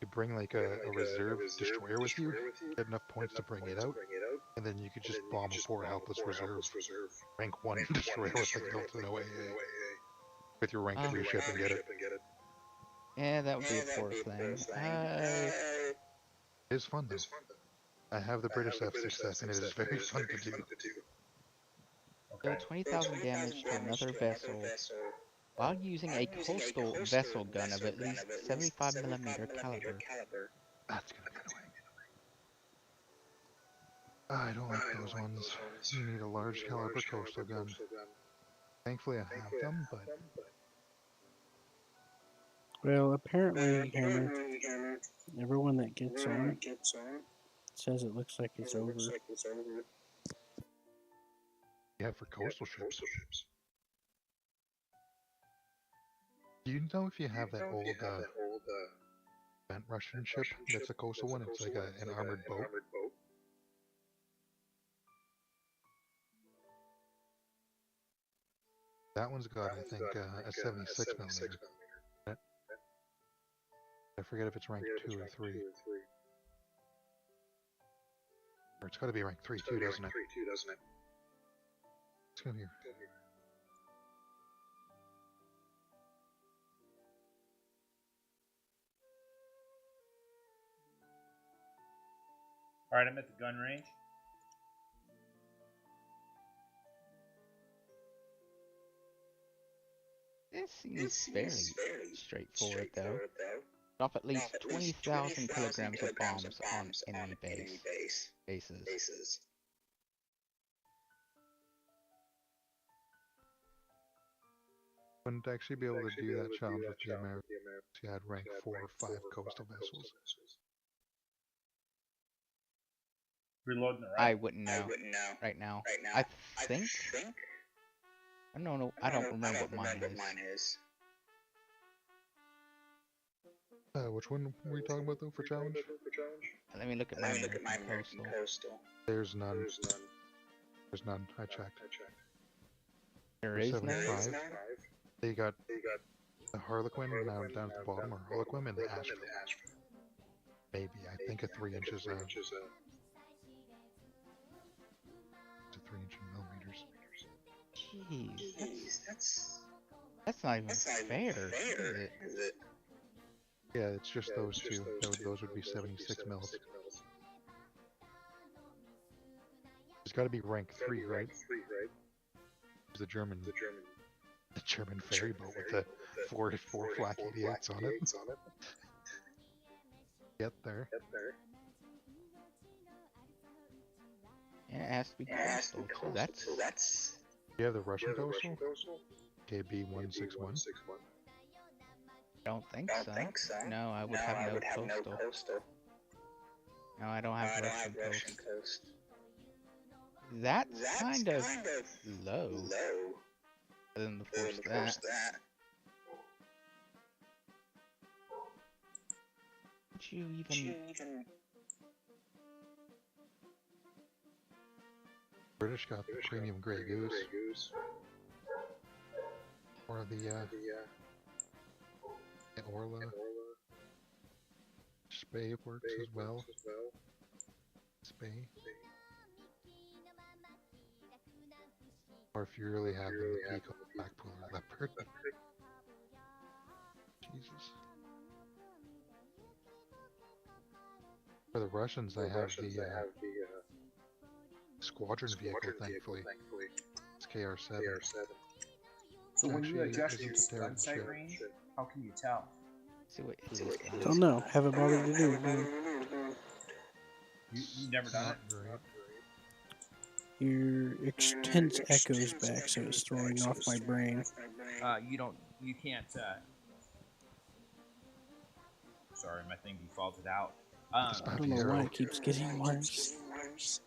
could bring like a reserve destroyer with you, get enough points to bring it out, and then you could just bomb a 4 helpless reserve. Rank 1 destroyer with like little to no AA. With your rank 3 ship and get it. Yeah, that would be a poor thing. It is fun though. I have the British F6F and it is very fun to do. Deal Okay. 20,000 damage to another vessel while using a coastal vessel gun of at least 75mm caliber. That's gonna be annoying. I don't like those ones. You need a large caliber coastal gun. Thankfully I have them, but Well, apparently, Hammer, everyone that gets on says it looks like it's over. yeah, for coastal ships. Do you know if you have that old Bent Russian ship that's a coastal one? It's like an armored boat. That one's got, I think, a 76mm. I forget if it's rank 2 or 3. Or it's got to be rank 3 too, doesn't it? It's gonna be. Alright, I'm at the gun range. This seems fairly straightforward though. Drop at least 20,000 kilograms of bombs on enemy bases. Wouldn't actually be able to do that challenge with the Americans. You had rank 4 or 5 coastal vessels. Reloading the I right. wouldn't know right now. I think. I don't know. I don't remember what mine is. Which one were you talking about though for challenge? Let me look at my American coastal. There's none. There's none. I checked. There is none. 75. They got the Harlequin now down at the bottom, or Harlequin and the Asheville. Maybe, I think a 3 inches. It's a 3 inch in millimeters. Jeez, that's not even fair, is it? Yeah, it's just those two. Those would be 76 mils. It's got to be rank 3, right? The German ferry boat with the four flak 88s on it. Get there. Yeah, it has to be coastal. So that's. You have the Russian coastal? KB-161. Don't think so. No, I would have no coastal. No, I don't have Russian coast. That's kind of low. Than the force that. Would you even? British got the premium Grey Goose. Or the Orla. Spey works as well. Spey. Or if you really have the Peacock Black Polar Leopard. Jesus. For the Russians, I have the squadron vehicle, thankfully. It's KR7. So when you Actually, adjust your isn't a gun terrible sight ship. range, how can you tell? See what it is. Don't know. Haven't bothered to do it. You never done Not it? great. Your extends echoes back, so it's throwing off my brain. You can't. Sorry, my thing defaulted out. I don't know why it keeps getting worse.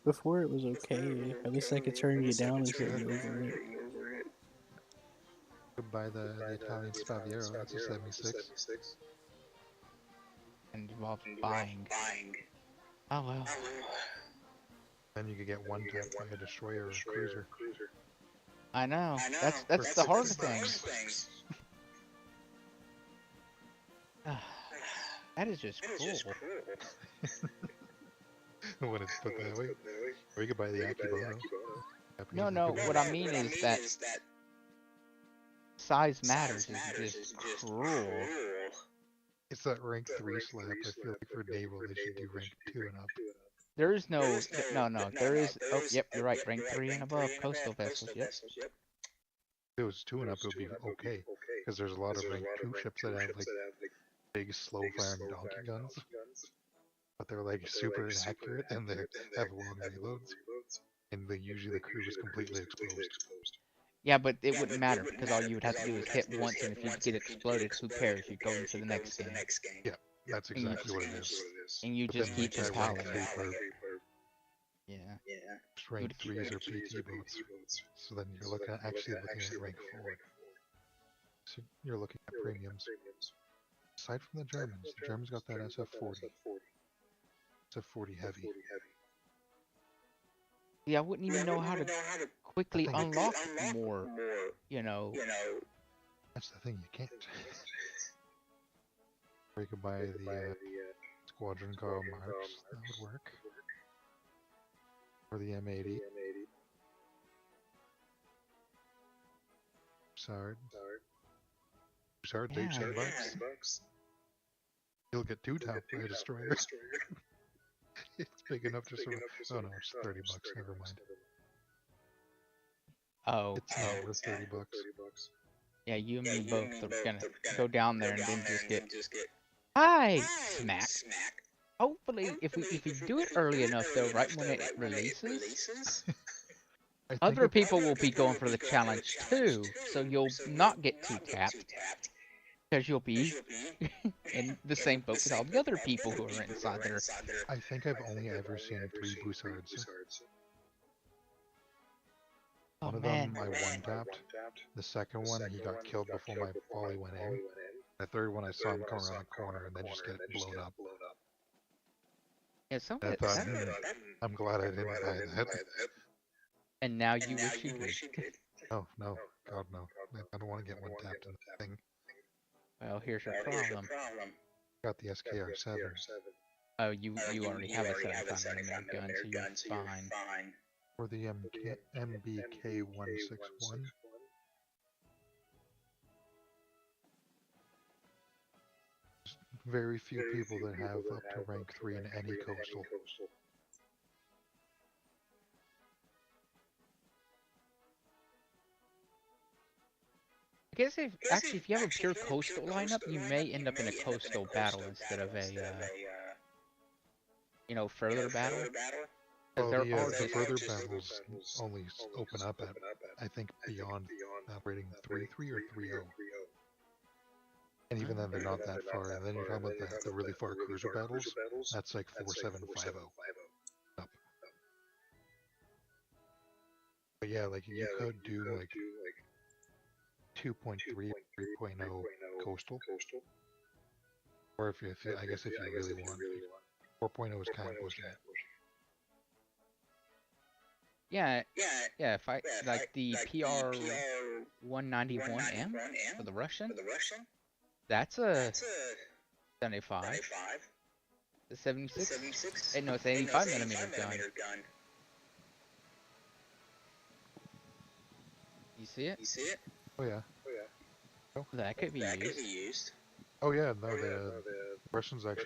Before it was okay. At least I could turn you down and hit you over it. Could buy the Italian Spaviero. That's a 76. And involves buying. Oh well. Then you could get one tapped by a destroyer or a cruiser. I know. That's the hard thing. That is just cruel. When it's put that way. Or you could buy the Akibono. No, what I mean is that size matters is just cruel. It's that rank 3 slap. I feel like for naval they should do rank 2 and up. There is no, there is, oh, yep, you're right, rank 3 and above, coastal vessels, yep. If it was 2 and up, it would be okay. Because there's a lot of rank 2 ships that have like big slow firing donkey guns. But they're like super inaccurate and they have long reloads. And usually the crew is completely exposed. Yeah, but it wouldn't matter, because all you would have to do is hit once, and if you get exploded, who cares? You go into the next game. Yeah, that's exactly what it is. And you But just then keep like that rank empowering. 3 Yeah. rank 3s are PT boats. So then you're looking at rank 4. So you're looking at premiums. Aside from the Germans got that SF40. SF40 heavy. Yeah, I wouldn't even know how to quickly unlock more, you know. That's the thing, you can't. Or you could buy the Squadron Karl Marx, that would work. Or the M80. Sard. Sard's Yeah. 18 bucks. You'll get 2 tapped by a destroyer. It's big enough to survive. Oh no, it's 30 bucks, never mind. Oh. It's not worth 30 bucks. Yeah, you and me both are gonna go down there and then just get, hi, smack. Hopefully, if we do it early enough though, right when it releases, other people will be going for the challenge too, so you'll not get too tapped. Because you'll be in the same boat with all the other people who are inside there. I think I've only ever seen 3 Bussards. One of them I one-tapped. The second one, he got killed before my volley went in. The third one, I saw him come around the corner and then just get blown up. Yeah, some And I thought, I'm glad I didn't buy that. and now you wish you did. Oh, no. God, no. I don't want to get one-tapped in the thing. Well, here's your problem. Got the SKR-7. Oh, you already have a 75mm gun, so you're fine. Or the MBK-161. Very few people that have up to rank 3 in any coastal. I guess if you have a pure coastal lineup, you may end up in a coastal battle instead of a, you know, further battle. Well, There the are just further battles only open up at, I think, beyond rating 3-3 or 3-0. And even then, they're not that far. And then you're talking about the really far cruiser battles. That's like 4-7-5-0 up. But yeah, like you could do like 2.3, 3.0 coastal. Or if you, I guess if you really want, 4.0 is kind of pushing it. Yeah, if I, like the PR 191M for the Russian, that's a 75. The 76? No, it's 85mm gun. You see it? Oh yeah. That could be used. Oh yeah, no, the Russians actually